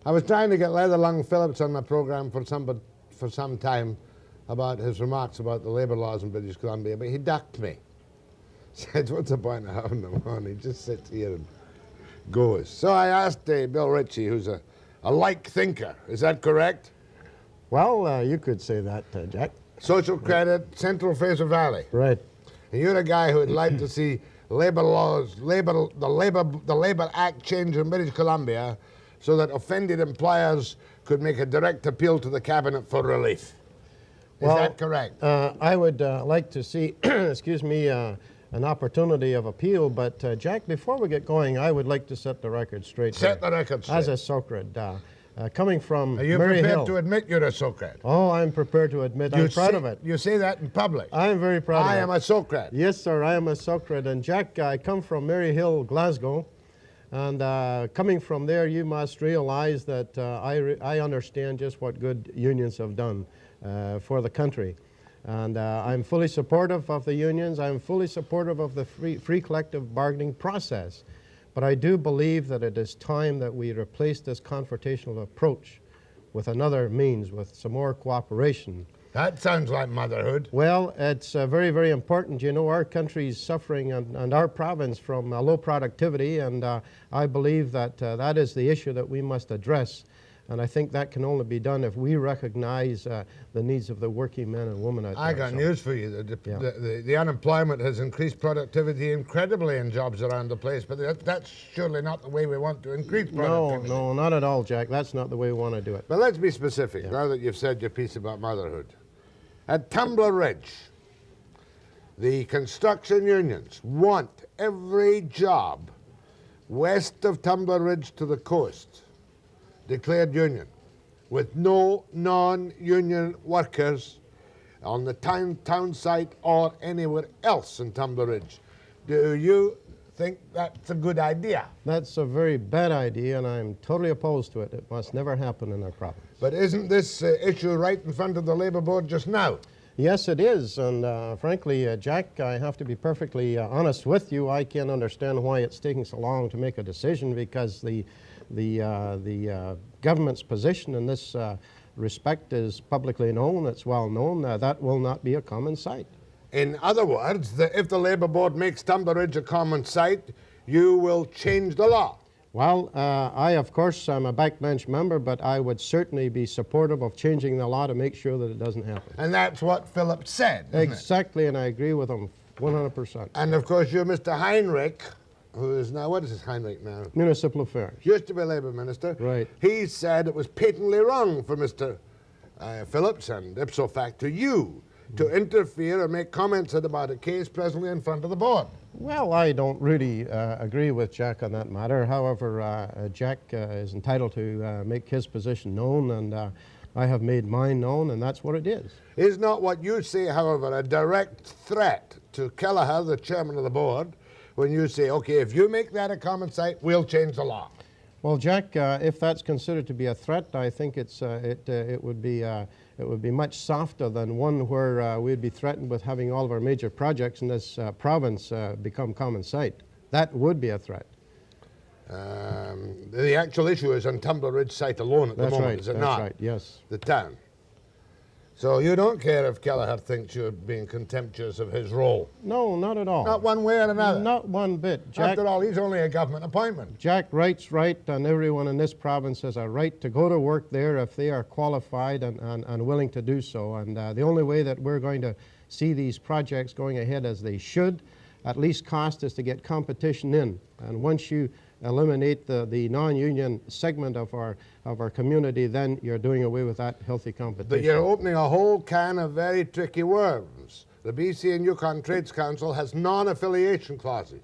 I was trying to get Leatherlung Phillips on my program for some time about his remarks about the labor laws in British Columbia, but he ducked me. Said, what's the point of having them on? He just sits here and goes. So I asked Bill Ritchie, who's a like thinker. Is that correct? Well, you could say that, Jack. Social credit, Central Fraser Valley. Right. And you're a guy who would like to see labor laws, the Labor Act change in British Columbia so that offended employers could make a direct appeal to the cabinet for relief. Is that correct? I would like to see, excuse me, an opportunity of appeal, but Jack, before we get going, I would like to set the record straight. Set the record straight. As a Socrat, coming from Are you Mary prepared Hill. to admit you're a Socrat? Oh, I'm prepared to admit. I'm proud of it. You say that in public? I am very proud of it. I am a Socrat. Yes, sir, I am a Socrat. And Jack, I come from Mary Hill, Glasgow. And coming from there, you must realize that I understand just what good unions have done for the country. And I'm fully supportive of the unions. I'm fully supportive of the free collective bargaining process. But I do believe that it is time that we replace this confrontational approach with another means, with some more cooperation. That sounds like motherhood. Well, it's very, very important. You know, our country is suffering and our province from low productivity, and I believe that that is the issue that we must address. And I think that can only be done if we recognize the needs of the working men and women out there. I got news for you. The unemployment has increased productivity incredibly in jobs around the place, but that's surely not the way we want to increase productivity. No, not at all, Jack. That's not the way we want to do it. But let's be specific, now that you've said your piece about motherhood. At Tumbler Ridge, the construction unions want every job west of Tumbler Ridge to the coast declared union, with no non-union workers on the town site or anywhere else in Tumbler Ridge. Do you think that's a good idea? That's a very bad idea, and I'm totally opposed to it. It must never happen in our province. But isn't this issue right in front of the Labour Board just now? Yes, it is, and frankly, Jack, I have to be perfectly honest with you. I can't understand why it's taking so long to make a decision, because the government's position in this respect is publicly known. It's well known. That will not be a common site. In other words, if the Labour Board makes Tumbler Ridge a common site, you will change the law. Well, I, of course, I'm a backbench member, but I would certainly be supportive of changing the law to make sure that it doesn't happen. And that's what Philip said, isn't Exactly, and I agree with him 100%. And of course, you're Mr. Heinrich, who is now, what is his Heinrich now? Municipal Affairs. Used to be Labour Minister. Right. He said it was patently wrong for Mr. Phillips and ipso facto you to interfere or make comments about a case presently in front of the board. Well, I don't really agree with Jack on that matter. However, Jack is entitled to make his position known, and I have made mine known, and that's what it is. Is not what you say, however, a direct threat to Kelleher, the chairman of the board, when you say, okay, if you make that a common site, we'll change the law? Well, Jack, if that's considered to be a threat, I think it would be much softer than one where we'd be threatened with having all of our major projects in this province become common site. That would be a threat. The actual issue is on Tumbler Ridge site alone at the moment, is it not? That's right, yes. The town. So you don't care if Kelleher thinks you're being contemptuous of his role? No, not at all. Not one way or another? Not one bit. Jack, after all, he's only a government appointment. Jack Wright's right, and everyone in this province has a right to go to work there if they are qualified and willing to do so. And the only way that we're going to see these projects going ahead as they should, at least cost, is to get competition in. And once you eliminate the non-union segment of our community, then you're doing away with that healthy competition. But you're opening a whole can of very tricky worms. The BC and Yukon Trades Council has non-affiliation clauses.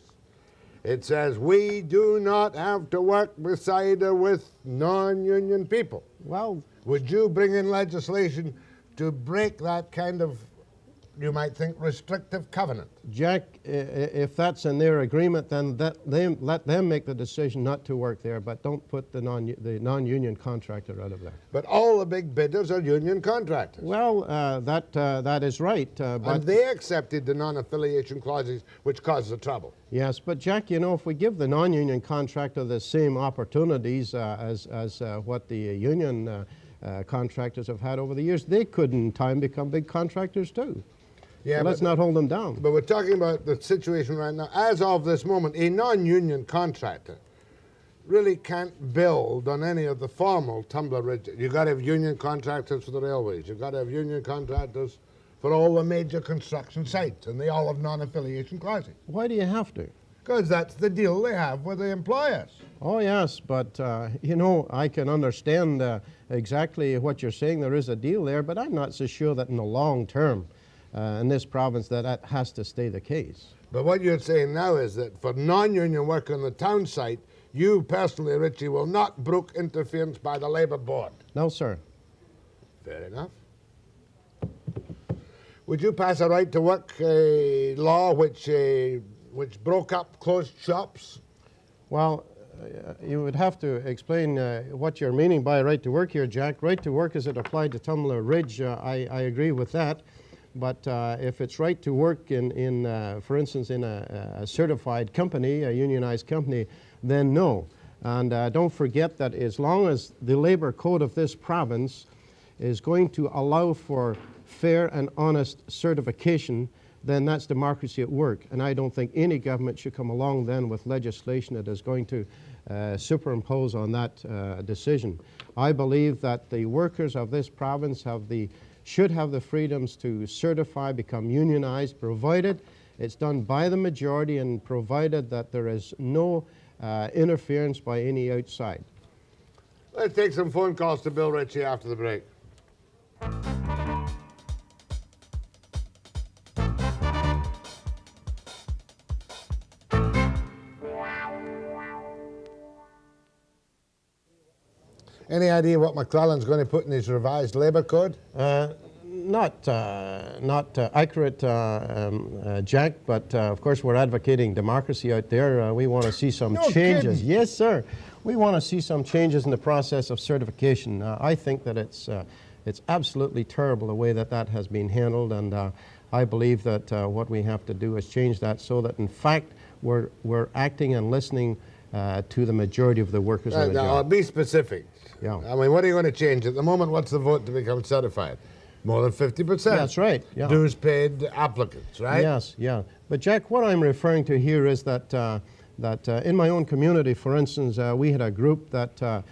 It says we do not have to work beside or with non-union people. Well, would you bring in legislation to break that kind of, you might think, restrictive covenant? Jack, if that's in their agreement, then let them make the decision not to work there, but don't put the non-union contractor out of there. But all the big bidders are union contractors. Well, that is right. But and they accepted the non-affiliation clauses, which caused the trouble. Yes, but Jack, you know, if we give the non-union contractor the same opportunities as what the union contractors have had over the years, they could in time become big contractors too. Yeah, so let's not hold them down. But we're talking about the situation right now. As of this moment, a non-union contractor really can't build on any of the formal Tumbler Ridge. You've got to have union contractors for the railways. You've got to have union contractors for all the major construction sites, and they all have non-affiliation clauses. Why do you have to? Because that's the deal they have with the employers. Oh, yes, but, you know, I can understand exactly what you're saying. There is a deal there, but I'm not so sure that in the long term, in this province, that has to stay the case. But what you're saying now is that for non-union work on the town site, you personally, Ritchie, will not brook interference by the Labour Board. No, sir. Fair enough. Would you pass a right-to-work law which broke up closed shops? Well, you would have to explain what you're meaning by right to work here, Jack. Right to work as it applied to Tumbler Ridge, I agree with that. But if it's right to work for instance, in a certified company, a unionized company, then no. And don't forget that as long as the labor code of this province is going to allow for fair and honest certification, then that's democracy at work. And I don't think any government should come along then with legislation that is going to superimpose on that decision. I believe that the workers of this province should have the freedoms to certify, become unionized, provided it's done by the majority and provided that there is no interference by any outside. Let's take some phone calls to Bill Ritchie after the break. Any idea what McClellan's going to put in his revised labour code? Not accurate, Jack, but of course we're advocating democracy out there. We want to see some changes. Kidding. Yes, sir. We want to see some changes in the process of certification. I think that it's absolutely terrible the way that has been handled, and I believe that what we have to do is change that so that in fact we're acting and listening to the majority of the workers on the Now, job. be specific. Yeah. I mean, what are you going to change? At the moment, what's the vote to become certified? More than 50%. That's right. Yeah. Dues paid applicants, right? Yes, yeah. But Jack, what I'm referring to here is that in my own community, for instance, we had a group that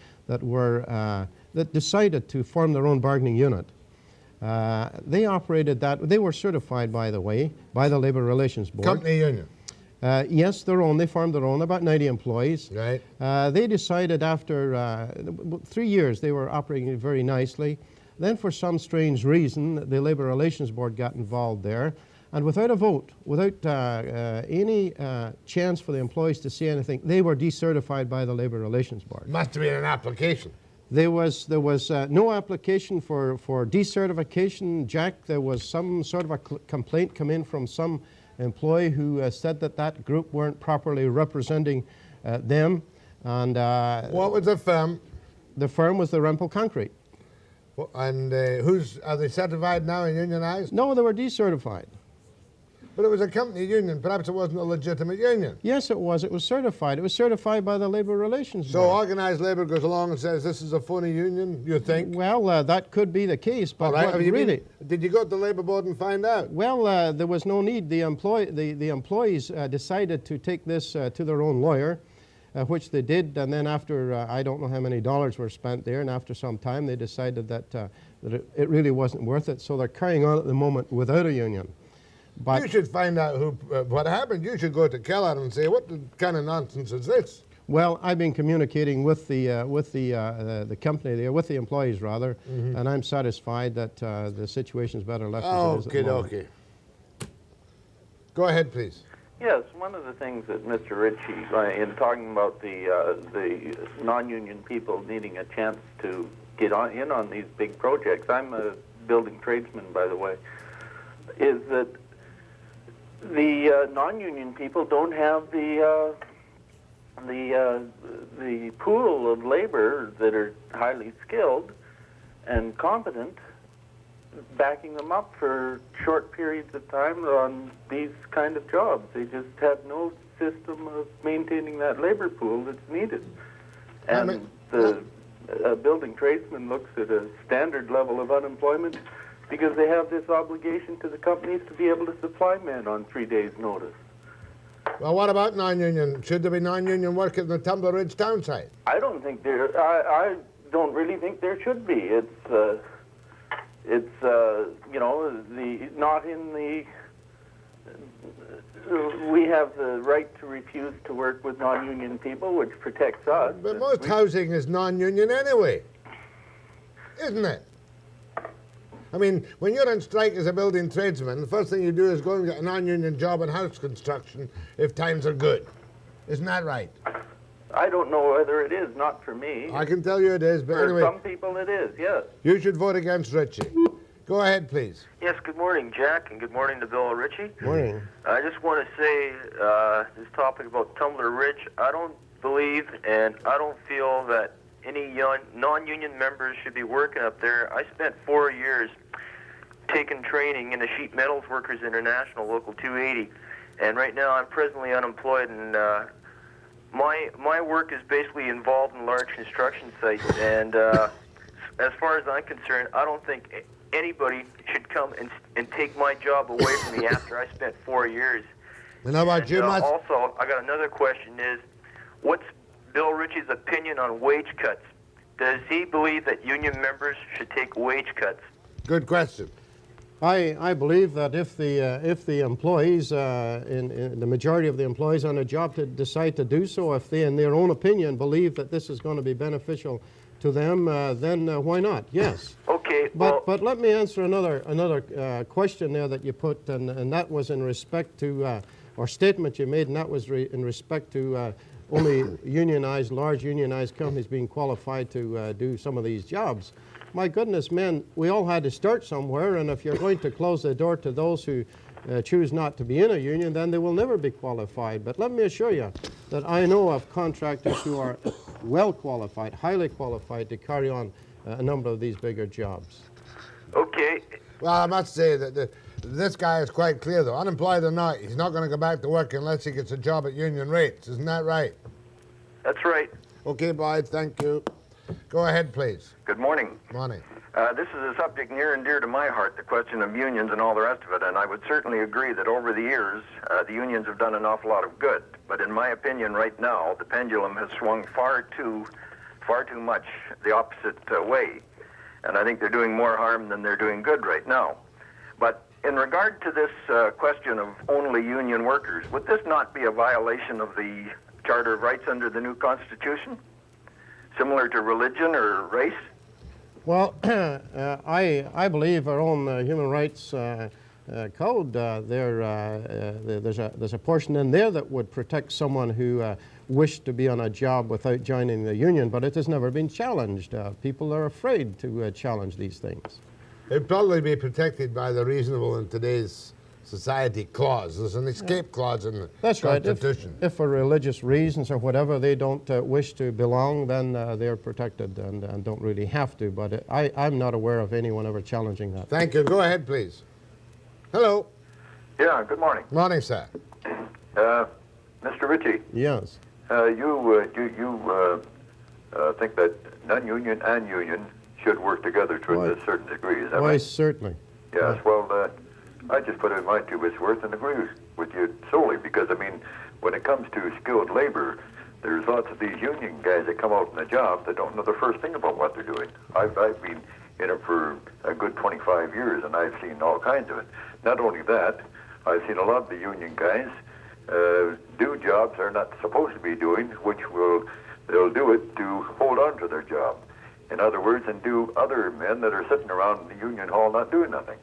decided to form their own bargaining unit. They operated that. They were certified, by the way, by the Labour Relations Board. Company union. Yes, their own. They formed their own, about 90 employees. Right. They decided after 3 years they were operating very nicely. Then for some strange reason, the Labour Relations Board got involved there. And without a vote, without any chance for the employees to say anything, they were decertified by the Labour Relations Board. Must have been an application. There was no application for decertification, Jack. There was some sort of a complaint come in from some employee who said that group weren't properly representing them. And What was the firm? the firm was the Rempel Concrete. And are they certified now and unionized? No, they were decertified. But it was a company union. Perhaps it wasn't a legitimate union. Yes, it was. It was certified. It was certified by the Labour Relations So Board. organised labour goes along and says this is a phony union, you think? Well, that could be the case, but All right, what have you really... did you go to the Labour Board and find out? Well, there was no need. The employees decided to take this to their own lawyer, which they did, and then after, I don't know how many dollars were spent there, and after some time they decided that it really wasn't worth it, so they're carrying on at the moment without a union. But You should find out what happened. You should go to Keller and say, what kind of nonsense is this? well, I've been communicating with the company there, with the employees rather, and I'm satisfied that the situation's better left as it is at the moment. Okay. Go ahead, please. Yes, one of the things that Mr. Ritchie, in talking about the non-union people needing a chance to get in on these big projects, I'm a building tradesman, by the way, is that the non-union people don't have the pool of labor that are highly skilled and competent, backing them up for short periods of time on these kind of jobs. They just have no system of maintaining that labor pool that's needed. And a building tradesman looks at a standard level of unemployment because they have this obligation to the companies to be able to supply men on 3 days' notice. Well, what about non-union? Should there be non-union work in the Tumbler Ridge town site? I don't think there. I don't really think there should be. It's not in the. We have the right to refuse to work with non-union people, which protects us. But most housing is non-union anyway, isn't it? I mean, when you're on strike as a building tradesman, the first thing you do is go and get a non-union job in house construction if times are good. Isn't that right? I don't know whether it is, not for me. I can tell you it is, but For anyway, some people it is, yes. you should vote against Ritchie. Go ahead, please. Yes, good morning, Jack, and good morning to Bill Ritchie. Morning. I just want to say this topic about Tumbler Ridge, I don't believe and I don't feel that any non-union members should be working up there. I spent 4 years taking training in the Sheet Metals Workers International, Local 280, and right now I'm presently unemployed, and my work is basically involved in large construction sites, and as far as I'm concerned, I don't think anybody should come and take my job away from me after I spent 4 years. And how about you, Matt? Also, I got another question is, what's Bill Ritchie's opinion on wage cuts. Does he believe that union members should take wage cuts? Good question. I believe that if the employees, in the majority of the employees on a job to decide to do so, if they, in their own opinion, believe that this is going to be beneficial to them, then why not? Yes. Okay. Well, But let me answer another question there that you put, and that was in respect to, or statement you made, and that was in respect to only unionized, large unionized companies being qualified to do some of these jobs. My goodness, man, we all had to start somewhere, and if you're going to close the door to those who choose not to be in a union, then they will never be qualified. But let me assure you that I know of contractors who are well qualified, highly qualified to carry on a number of these bigger jobs. okay. Well, I must say that this guy is quite clear, though. Unemployed or not, he's not going to go back to work unless he gets a job at union rates. Isn't that right? That's right. Okay, Boyd, thank you. Go ahead, please. Good morning. Morning. This is a subject near and dear to my heart, the question of unions and all the rest of it, and I would certainly agree that over the years, the unions have done an awful lot of good. But in my opinion right now, the pendulum has swung far too much the opposite way. And I think they're doing more harm than they're doing good right now. But in regard to this question of only union workers, would this not be a violation of the Charter of Rights under the new Constitution? Similar to religion or race? Well, I believe our own human rights code, there's a portion in there that would protect someone who wished to be on a job without joining the union, but it has never been challenged. People are afraid to challenge these things. It'd probably be protected by the reasonable in today's society clause. There's an escape clause in the Constitution. If for religious reasons or whatever they don't wish to belong, then they're protected and don't really have to. But I'm not aware of anyone ever challenging that. Thank you. Go ahead, please. Hello. Yeah, good morning. Morning, sir. Mr. Ritchie, Yes. you think that non-union and union should work together to a certain degree, is that Why, right? certainly. Yes, well, I just put in my 2 bits worth and agree with you solely because, I mean, when it comes to skilled labor, there's lots of these union guys that come out in a job that don't know the first thing about what they're doing. I've been in it for a good 25 years, and I've seen all kinds of it. Not only that, I've seen a lot of the union guys do jobs they're not supposed to be doing, which they'll do it to hold on to their job. In other words, and do other men that are sitting around in the union hall not doing nothing.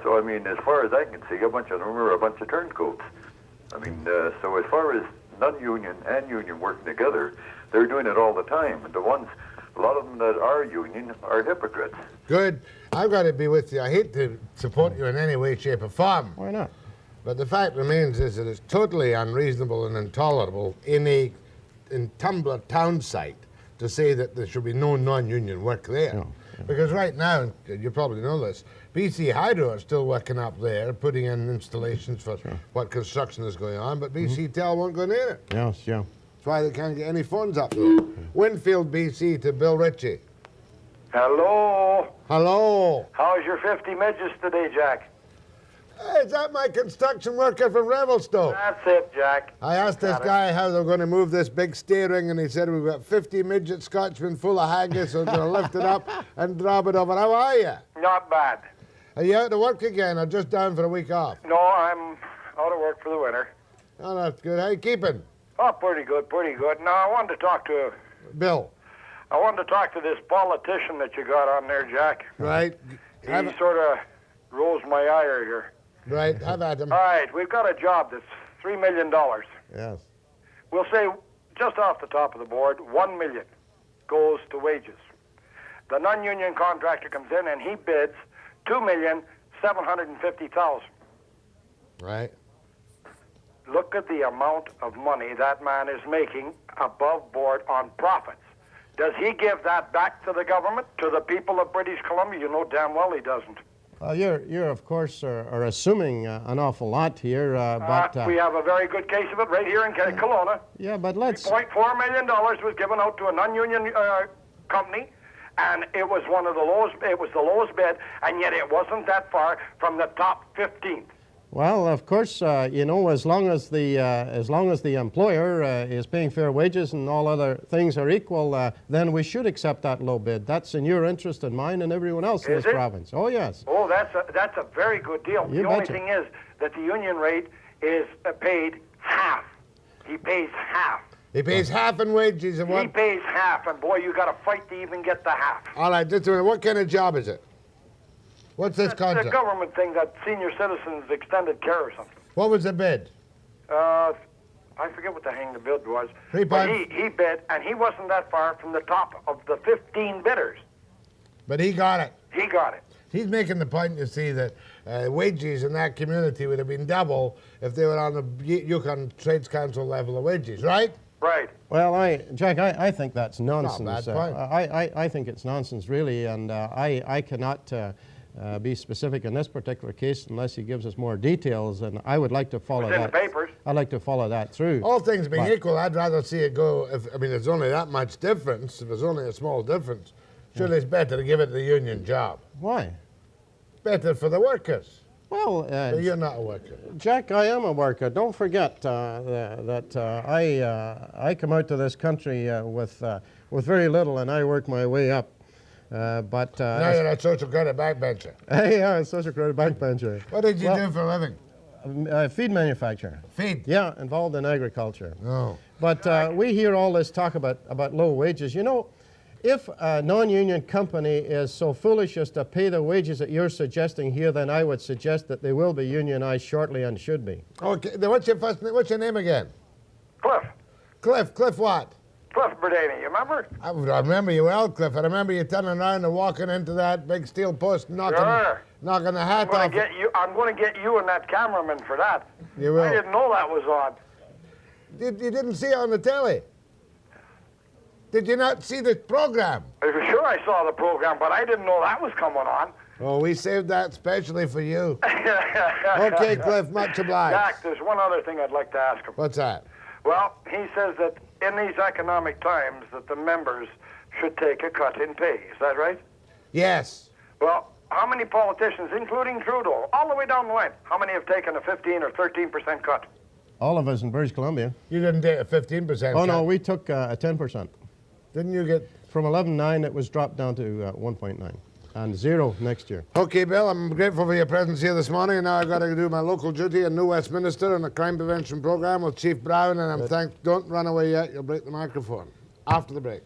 So, I mean, as far as I can see, a bunch of them are a bunch of turncoats. I mean, so as far as non-union and union working together, they're doing it all the time. And a lot of them that are union are hypocrites. Good. I've got to be with you. I hate to support you in any way, shape, or form. Why not? But the fact remains is that it's totally unreasonable and intolerable in Tumbler town site to say that there should be no non-union work there. No. Because right now, you probably know this, BC Hydro are still working up there, putting in installations for what construction is going on, but BC Tel won't go near it. Yes, yeah. That's why they can't get any funds up there. Winfield, BC to Bill Ritchie. Hello. Hello. How's your 50 midgets today, Jack? Hey, is that my construction worker from Revelstoke? That's it, Jack. I asked this guy how they're going to move this big steering, and he said, we've got 50 midget Scotchmen full of haggis, so we're going to lift it up and drop it over. How are you? Not bad. Are you out to work again, or just down for a week off? No, I'm out of work for the winter. Oh, that's good. How you keeping? Oh, pretty good, pretty good. Now, I wanted to talk to this politician that you got on there, Jack. Right. He sort of rolls my ire here. Right, have at him. All right, we've got a job that's $3 million. Yes. We'll say, just off the top of the board, $1 million goes to wages. The non-union contractor comes in and he bids $2,750,000. Right. Look at the amount of money that man is making above board on profits. Does he give that back to the government, to the people of British Columbia? You know damn well he doesn't. You're of course, are assuming an awful lot here, but... we have a very good case of it right here in Kelowna. Yeah, but let's... $3.4 million was given out to a non-union company, and it was the lowest bid, and yet it wasn't that far from the top 15. Well, of course, you know, as long as the employer is paying fair wages and all other things are equal, then we should accept that low bid. That's in your interest and mine and everyone else in this province. Oh, yes. Oh, that's a very good deal. You the only betcha. thing is that the union rate is paid half. He pays half. He pays half in wages and what? He pays half, and boy, you got to fight to even get the half. All right, just a minute. What kind of job is it? What's this It's contract? a government thing, that senior citizens extended care or something. What was the bid? I forget what the hang the bid was. But he bid, and he wasn't that far from the top of the 15 bidders. But he got it. He got it. He's making the point, you see, that wages in that community would have been double if they were on the Yukon Trades Council level of wages, right? Right. Well, Jack, I think that's nonsense. Not a bad point. I think it's nonsense, really, and I cannot be specific in this particular case unless he gives us more details, and I would like to follow It's in that. the papers. I'd like to follow that through. All things being But- equal, I'd rather see it go, there's only that much difference, if there's only a small difference, surely it's better to give it to the union job. Why? Better for the workers. Well, But you're not a worker. Jack, I am a worker. Don't forget that I come out to this country with very little, and I work my way up. But Now you're a social credit backbencher. yeah, social credit backbencher. What did you do for a living? Feed manufacturer. Feed? Yeah, involved in agriculture. Oh. But we hear all this talk about low wages. You know, if a non-union company is so foolish as to pay the wages that you're suggesting here, then I would suggest that they will be unionized shortly and should be. Okay, then what's your first name? What's your name again? Cliff. Cliff what? Cliff Berdani, you remember? I remember you well, Cliff. I remember you turning around and walking into that big steel post, knocking the hat off. I'm going to get you and that cameraman for that. You will. I didn't know that was on. You didn't see it on the telly? Did you not see the program? Sure, I saw the program, but I didn't know that was coming on. Oh, we saved that specially for you. Okay, Cliff, much obliged. Jack, there's one other thing I'd like to ask him. What's that? Well, he says that in these economic times that the members should take a cut in pay. Is that right? Yes. Well, how many politicians, including Trudeau, all the way down the line, how many have taken a 15 or 13% cut? All of us in British Columbia. You didn't take a 15% Oh, cut. no, we took a 10%. Didn't you get... From 11.9, it was dropped down to 1.9. And 0 next year. Okay, Bill, I'm grateful for your presence here this morning, and now I've got to do my local duty in New Westminster on a crime prevention program with Chief Brown, and I'm thankful. Don't run away yet, you'll break the microphone. After the break.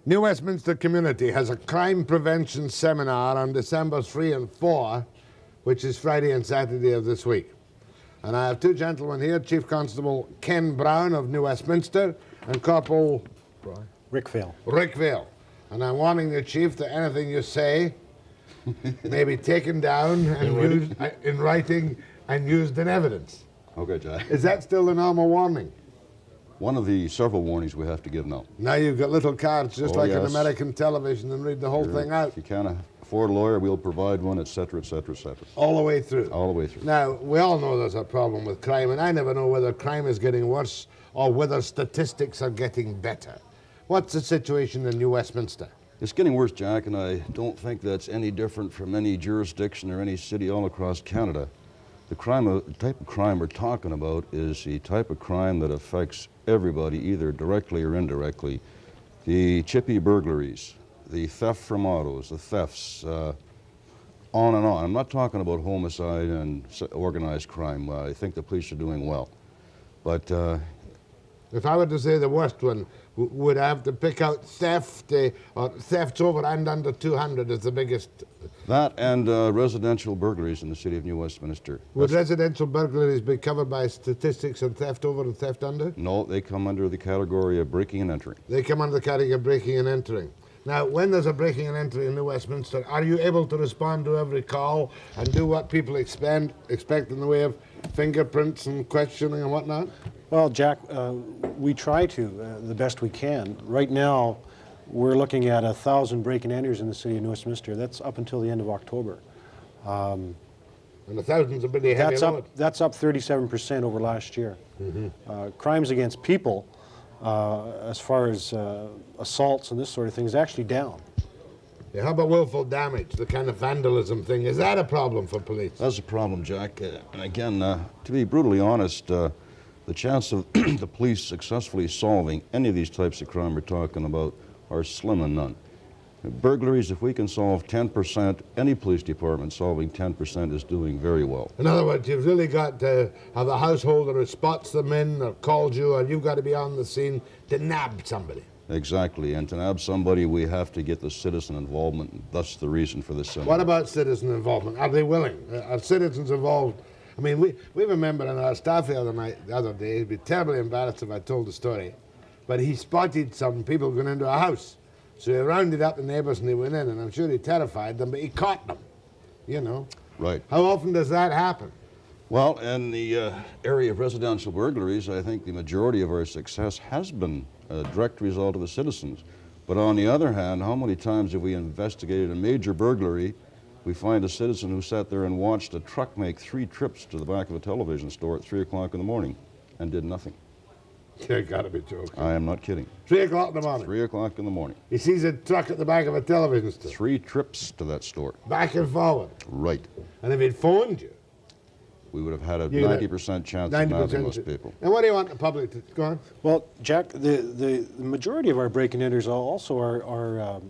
New Westminster Community has a crime prevention seminar on December 3 and 4, which is Friday and Saturday of this week. And I have two gentlemen here, Chief Constable Ken Brown of New Westminster and Corporal Rick Vael. Rick Vael. And I'm warning you, Chief, that anything you say may be taken down and used in writing and used in evidence. Okay, Jack. Is that still the normal warning? One of the several warnings we have to give now. Now you've got little cards, just like in yes. American television, and read the whole thing out. If you can't afford a lawyer, we'll provide one, et cetera, et cetera, et cetera. All the way through? All the way through. Now, we all know there's a problem with crime, and I never know whether crime is getting worse or whether statistics are getting better. What's the situation in New Westminster? It's getting worse, Jack, and I don't think that's any different from any jurisdiction or any city all across Canada. The type of crime we're talking about is the type of crime that affects everybody, either directly or indirectly. The chippy burglaries, the theft from autos, the thefts, on and on. I'm not talking about homicide and organized crime. I think the police are doing well. But if I were to say the worst one, would I have to pick out theft, or thefts over and under 200 is the biggest? That and residential burglaries in the city of New Westminster. Would residential burglaries be covered by statistics on theft over and theft under? No, they come under the category of breaking and entering. They come under the category of breaking and entering. Now, when there's a breaking and entering in New Westminster, are you able to respond to every call and do what people expect in the way of fingerprints and questioning and whatnot? Well, Jack, we try to the best we can. Right now, we're looking at 1,000 break and enters in the city of New Westminster. That's up until the end of October. And 1,000's a pretty heavy load. That's up 37% over last year. Crimes against people, as far as assaults and this sort of thing, is actually down. Yeah, how about willful damage, the kind of vandalism thing? Is that a problem for police? That's a problem, Jack. And again, to be brutally honest, the chance of the police successfully solving any of these types of crime we're talking about are slim and none. Burglaries, if we can solve 10%, any police department solving 10% is doing very well. In other words, you've really got to have a householder who spots them in or calls you, or you've got to be on the scene to nab somebody. Exactly, and to nab somebody, we have to get the citizen involvement, and that's the reason for this seminar. What about citizen involvement? Are they willing? Are citizens involved? I mean, we have a member on our staff the other day, he'd be terribly embarrassed if I told the story, but he spotted some people going into a house. So he rounded up the neighbors and they went in, and I'm sure he terrified them, but he caught them, you know. Right. How often does that happen? Well, in the area of residential burglaries, I think the majority of our success has been a direct result of the citizens. But on the other hand, how many times have we investigated a major burglary, we find a citizen who sat there and watched a truck make 3 trips to the back of a television store at 3 o'clock in the morning and did nothing? You gotta be joking. I am not kidding. 3 o'clock in the morning? 3 o'clock in the morning. He sees a truck at the back of a television store? 3 trips to that store. Back and forward? Right. And if he'd phoned you? We would have had a 90% chance of nabbing those people. And what do you want the public to, go on? Well, Jack, the majority of our break-and-enters also are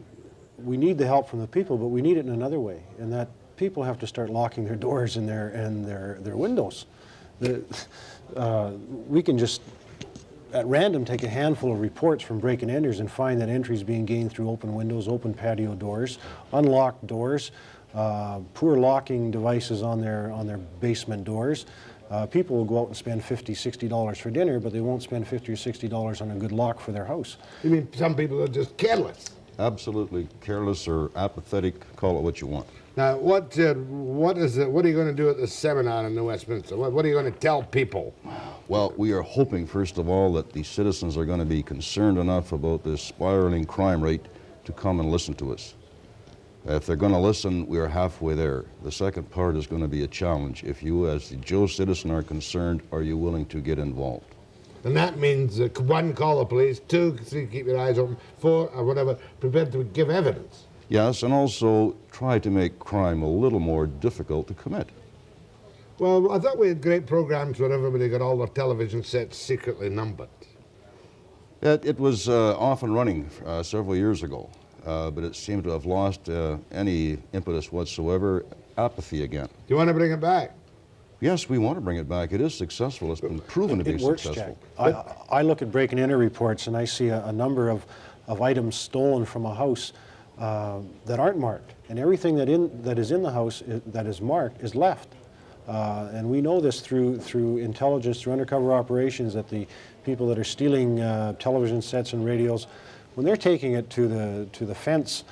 we need the help from the people, but we need it in another way, and that people have to start locking their doors and their windows. We can just at random take a handful of reports from break-and-enters and find that entries being gained through open windows, open patio doors, unlocked doors, poor locking devices on their basement doors. People will go out and spend $50, $60 for dinner, but they won't spend $50 or $60 on a good lock for their house. You mean some people are just careless? Absolutely careless or apathetic, call it what you want. Now, what are you going to do at this seminar in New Westminster? What are you going to tell people? Well, we are hoping, first of all, that the citizens are going to be concerned enough about this spiraling crime rate to come and listen to us. If they're going to listen, we are halfway there. The second part is going to be a challenge. If you, as the Joe citizen, are concerned, are you willing to get involved? And that means 1, call the police, 2, 3, keep your eyes open, 4, or whatever, prepared to give evidence. Yes, and also try to make crime a little more difficult to commit. Well, I thought we had great programs where everybody got all their television sets secretly numbered. It was off and running several years ago, but it seemed to have lost any impetus whatsoever. Apathy again. Do you want to bring it back? Yes, we want to bring it back. It is successful. It's been proven to be successful. Jack. I look at break-and-enter reports and I see a number of items stolen from a house that aren't marked, and everything that is in the house that is marked is left. And we know this through intelligence, through undercover operations, that the people that are stealing television sets and radios, when they're taking it to the fence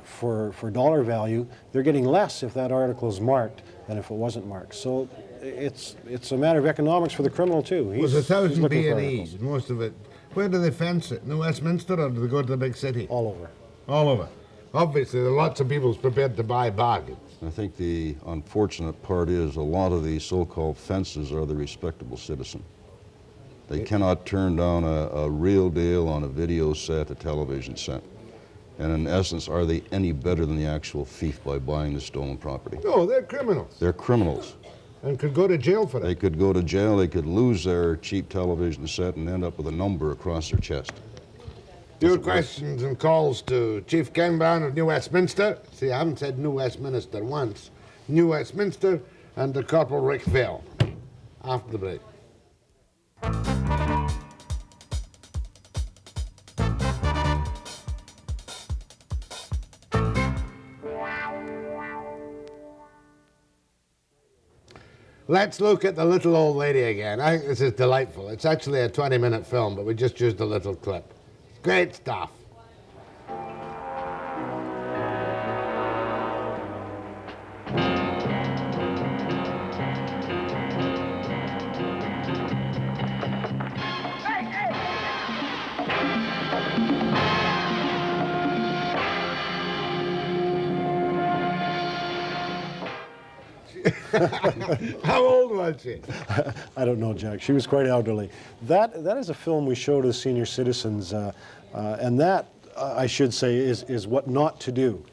for dollar value, they're getting less if that article is marked than if it wasn't marked. So it's a matter of economics for the criminal too. There's 1,000 B&Es, most of it. Where do they fence it? In Westminster, or do they go to the big city? All over. All over. Obviously, there are lots of people prepared to buy bargains. I think the unfortunate part is a lot of these so-called fences are the respectable citizen. They cannot turn down a real deal on a video set, a television set. And in essence, are they any better than the actual thief by buying the stolen property? No, they're criminals. They're criminals. And could go to jail for that. They could go to jail, they could lose their cheap television set and end up with a number across their chest. Your questions and calls to Chief Ken Brown of New Westminster. See, I haven't said New Westminster once. New Westminster and to Corporal Rick Vael. After the break. Let's look at the little old lady again. I think this is delightful. It's actually a 20-minute film, but we just used a little clip. Great stuff. How old was she? I don't know, Jack. She was quite elderly. That is a film we show to the senior citizens, and that, I should say, is what not to do.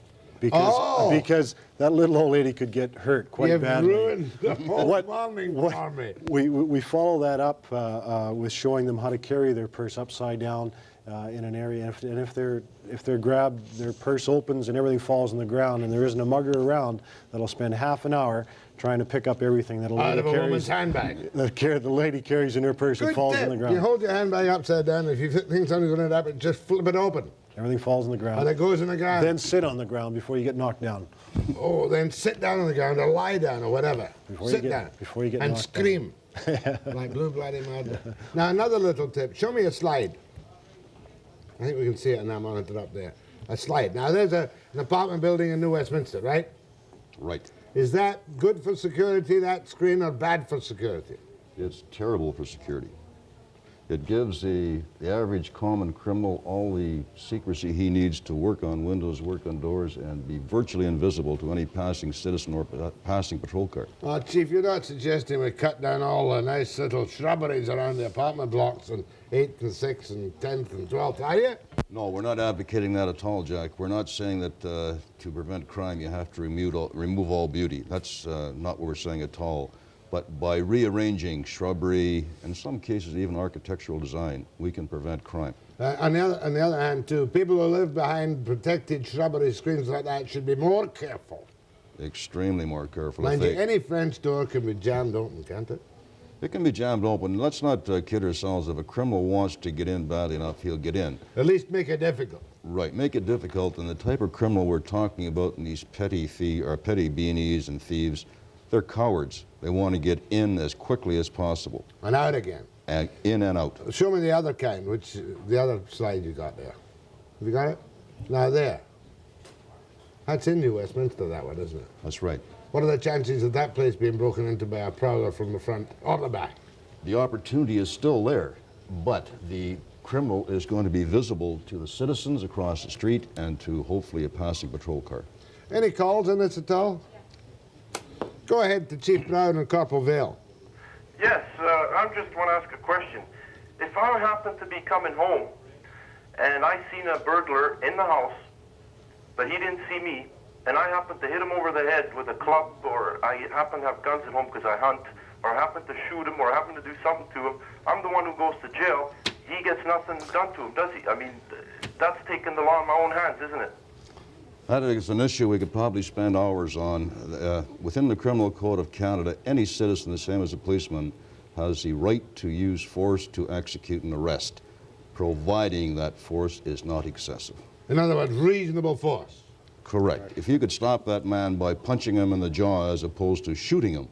Because that little old lady could get hurt quite badly. You've ruined the whole morning for me. We follow that up with showing them how to carry their purse upside down in an area, and if they're grabbed, their purse opens and everything falls on the ground, and there isn't a mugger around that'll spend half an hour trying to pick up everything that a lady carries. Woman's handbag. The lady carries in her purse and falls on the ground. You hold your handbag upside down. If you think something's going to happen, just flip it open. Everything falls on the ground. And it goes on the ground. Then sit on the ground before you get knocked down. Oh, then sit down on the ground or lie down or whatever. Sit down. Before you get and knocked scream. Like blue bloody mad. Now another little tip. Show me a slide. I think we can see it on that monitor up there. A slide. Now there's an apartment building in New Westminster, right? Right. Is that good for security, that screen, or bad for security? It's terrible for security. It gives the average common criminal all the secrecy he needs to work on windows, work on doors, and be virtually invisible to any passing citizen or passing patrol car. Oh, Chief, you're not suggesting we cut down all the nice little shrubberies around the apartment blocks on 8th and 6th and 10th and 12th, are you? No, we're not advocating that at all, Jack. We're not saying that to prevent crime you have to remove all beauty. That's not what we're saying at all. But by rearranging shrubbery, in some cases even architectural design, we can prevent crime. On the other hand, too, people who live behind protected shrubbery screens like that should be more careful. Extremely more careful. Mind you, any French door can be jammed open, can't it? It can be jammed open. Let's not kid ourselves. If a criminal wants to get in badly enough, he'll get in. At least make it difficult. Right, make it difficult. And the type of criminal we're talking about in these petty beanies and thieves, they're cowards. They want to get in as quickly as possible. And out again. And in and out. Show me the other kind, the other slide you got there. Have you got it? Now there. That's in New Westminster, that one, isn't it? That's right. What are the chances of that place being broken into by a prowler from the front or the back? The opportunity is still there, but the criminal is going to be visible to the citizens across the street and to hopefully a passing patrol car. Any calls on this at all? Go ahead to Chief Brown and Corporal Vael. Yes, I just want to ask a question. If I happen to be coming home and I seen a burglar in the house, but he didn't see me, and I happen to hit him over the head with a club, or I happen to have guns at home because I hunt, or I happen to shoot him, or I happen to do something to him, I'm the one who goes to jail. He gets nothing done to him, does he? I mean, that's taking the law in my own hands, isn't it? That is an issue we could probably spend hours on. Within the Criminal Code of Canada, any citizen, the same as a policeman, has the right to use force to execute an arrest, providing that force is not excessive. In other words, reasonable force. Correct. If you could stop that man by punching him in the jaw as opposed to shooting him,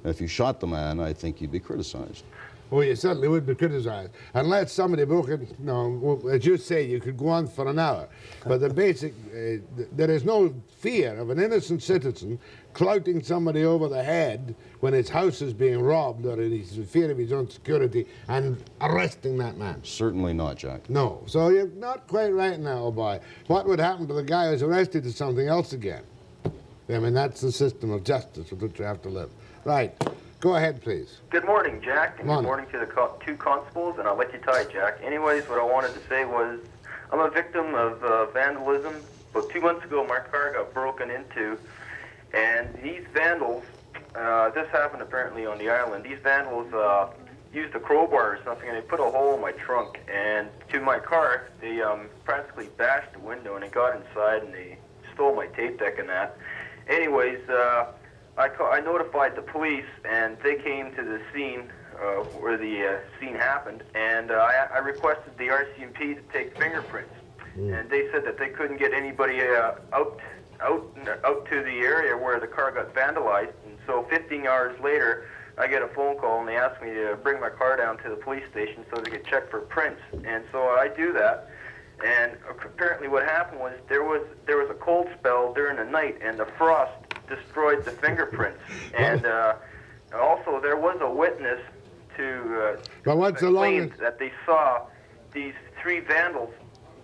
if you shot the man, I think you'd be criticized. Oh, you certainly would be criticized. Unless somebody broke it, no, as you say, you could go on for an hour. But the basic, there is no fear of an innocent citizen clouting somebody over the head when his house is being robbed or he's in fear of his own security and arresting that man. Certainly not, Jack. No. So you're not quite right now, old boy. What would happen to the guy who's arrested is something else again. I mean, that's the system of justice with which you have to live. Right. Go ahead, please. Good morning, Jack, and good morning to the two constables, and I'll let you tie, Jack. Anyways, what I wanted to say was I'm a victim of vandalism. About 2 months ago, my car got broken into, and these vandals, this happened apparently on the island, these vandals used a crowbar or something, and they put a hole in my trunk, and to my car, they practically bashed the window, and they got inside, and they stole my tape deck and that. Anyways, I notified the police, and they came to the scene where the scene happened, and I requested the RCMP to take fingerprints, and they said that they couldn't get anybody out to the area where the car got vandalized. And so 15 hours later, I get a phone call, and they asked me to bring my car down to the police station so they could check for prints, and so I do that. And apparently what happened was there was a cold spell during the night, and the frost destroyed the fingerprints. And also there was a witness to claim that they saw these 3 vandals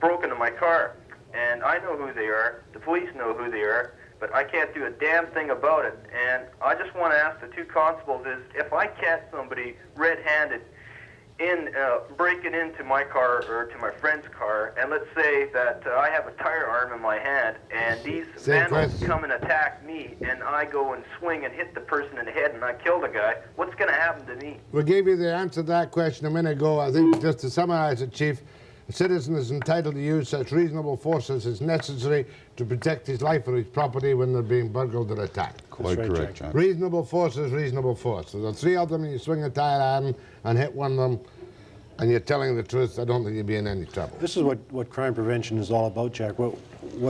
broke into my car. And I know who they are. The police know who they are. but I can't do a damn thing about it. And I just want to ask the two constables is, if I catch somebody red-handed in breaking into my car or to my friend's car, and let's say that I have a tire arm in my hand, and these vandals come and attack me, and I go and swing and hit the person in the head, and I kill the guy, what's going to happen to me? We gave you the answer to that question a minute ago. I think just to summarize it, Chief, a citizen is entitled to use such reasonable force as is necessary to protect his life or his property when they're being burgled or attacked. Quite correct, Jack. Reasonable force is reasonable force. So the three of them, and you swing a tire at them and hit one of them, and you're telling the truth, I don't think you'd be in any trouble. This is what crime prevention is all about, Jack. What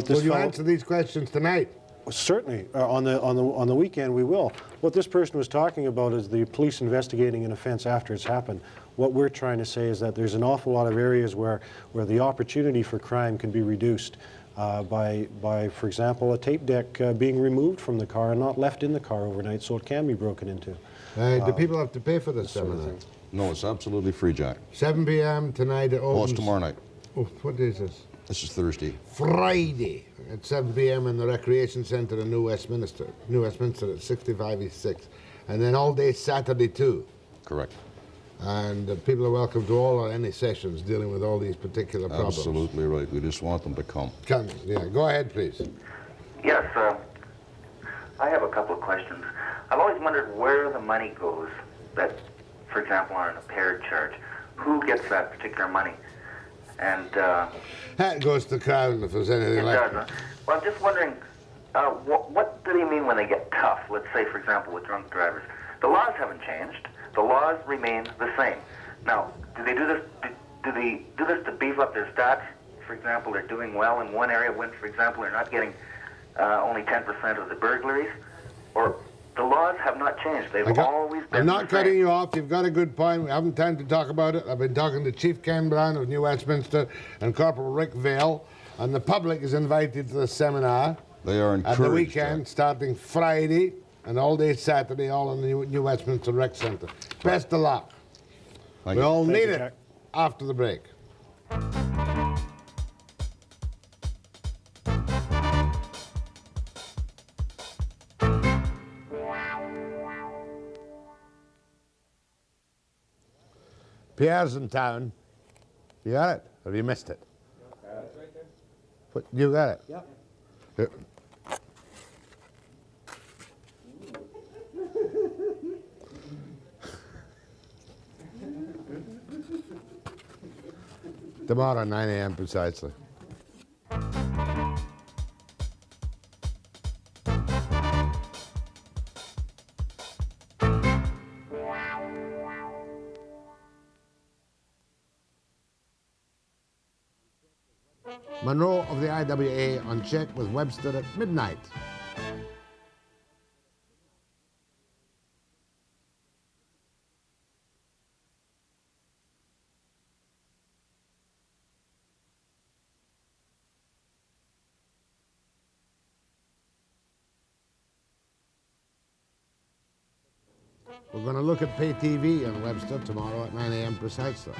this Will you answer these questions tonight? Certainly. On the weekend, we will. What this person was talking about is the police investigating an offense after it's happened. What we're trying to say is that there's an awful lot of areas where the opportunity for crime can be reduced by, for example, a tape deck being removed from the car and not left in the car overnight so it can be broken into. Do people have to pay for this seminar? No, it's absolutely free, Jack. 7 p.m. tonight. It opens. Oh, it's tomorrow night. Oh, what day is this? This is Thursday. Friday at 7 p.m. in the Recreation Centre in New Westminster at 65 East 6. And then all day Saturday too. Correct. And people are welcome to all or any sessions dealing with all these particular problems. Absolutely right. We just want them to come. Come, yeah. Go ahead, please. Yes, I have a couple of questions. I've always wondered where the money goes that, for example, on an impaired charge. Who gets that particular money? And that goes to the Crown if there's anything like that. Well, I'm just wondering, what do they mean when they get tough? Let's say, for example, with drunk drivers. The laws haven't changed. The laws remain the same. Now, do they do this? Do they do this to beef up their stats? For example, they're doing well in one area when, for example, they're not getting only 10% of the burglaries, or the laws have not changed. They've always been. I'm not cutting you off. You've got a good point. We haven't time to talk about it. I've been talking to Chief Ken Brown of New Westminster and Corporal Rick Vael, and the public is invited to the seminar. They are encouraged. At the weekend, starting Friday and all day Saturday, all in the New Westminster Rec Centre. Best of luck. We all need it after the break. Pierre's in town. You got it? Or have you missed it? It's right there. You got it? Yep. Here. Tomorrow, 9 a.m. precisely. Munro of the IWA on check with Webster at midnight. We're going to look at pay TV on Webster tomorrow at 9 a.m. precisely.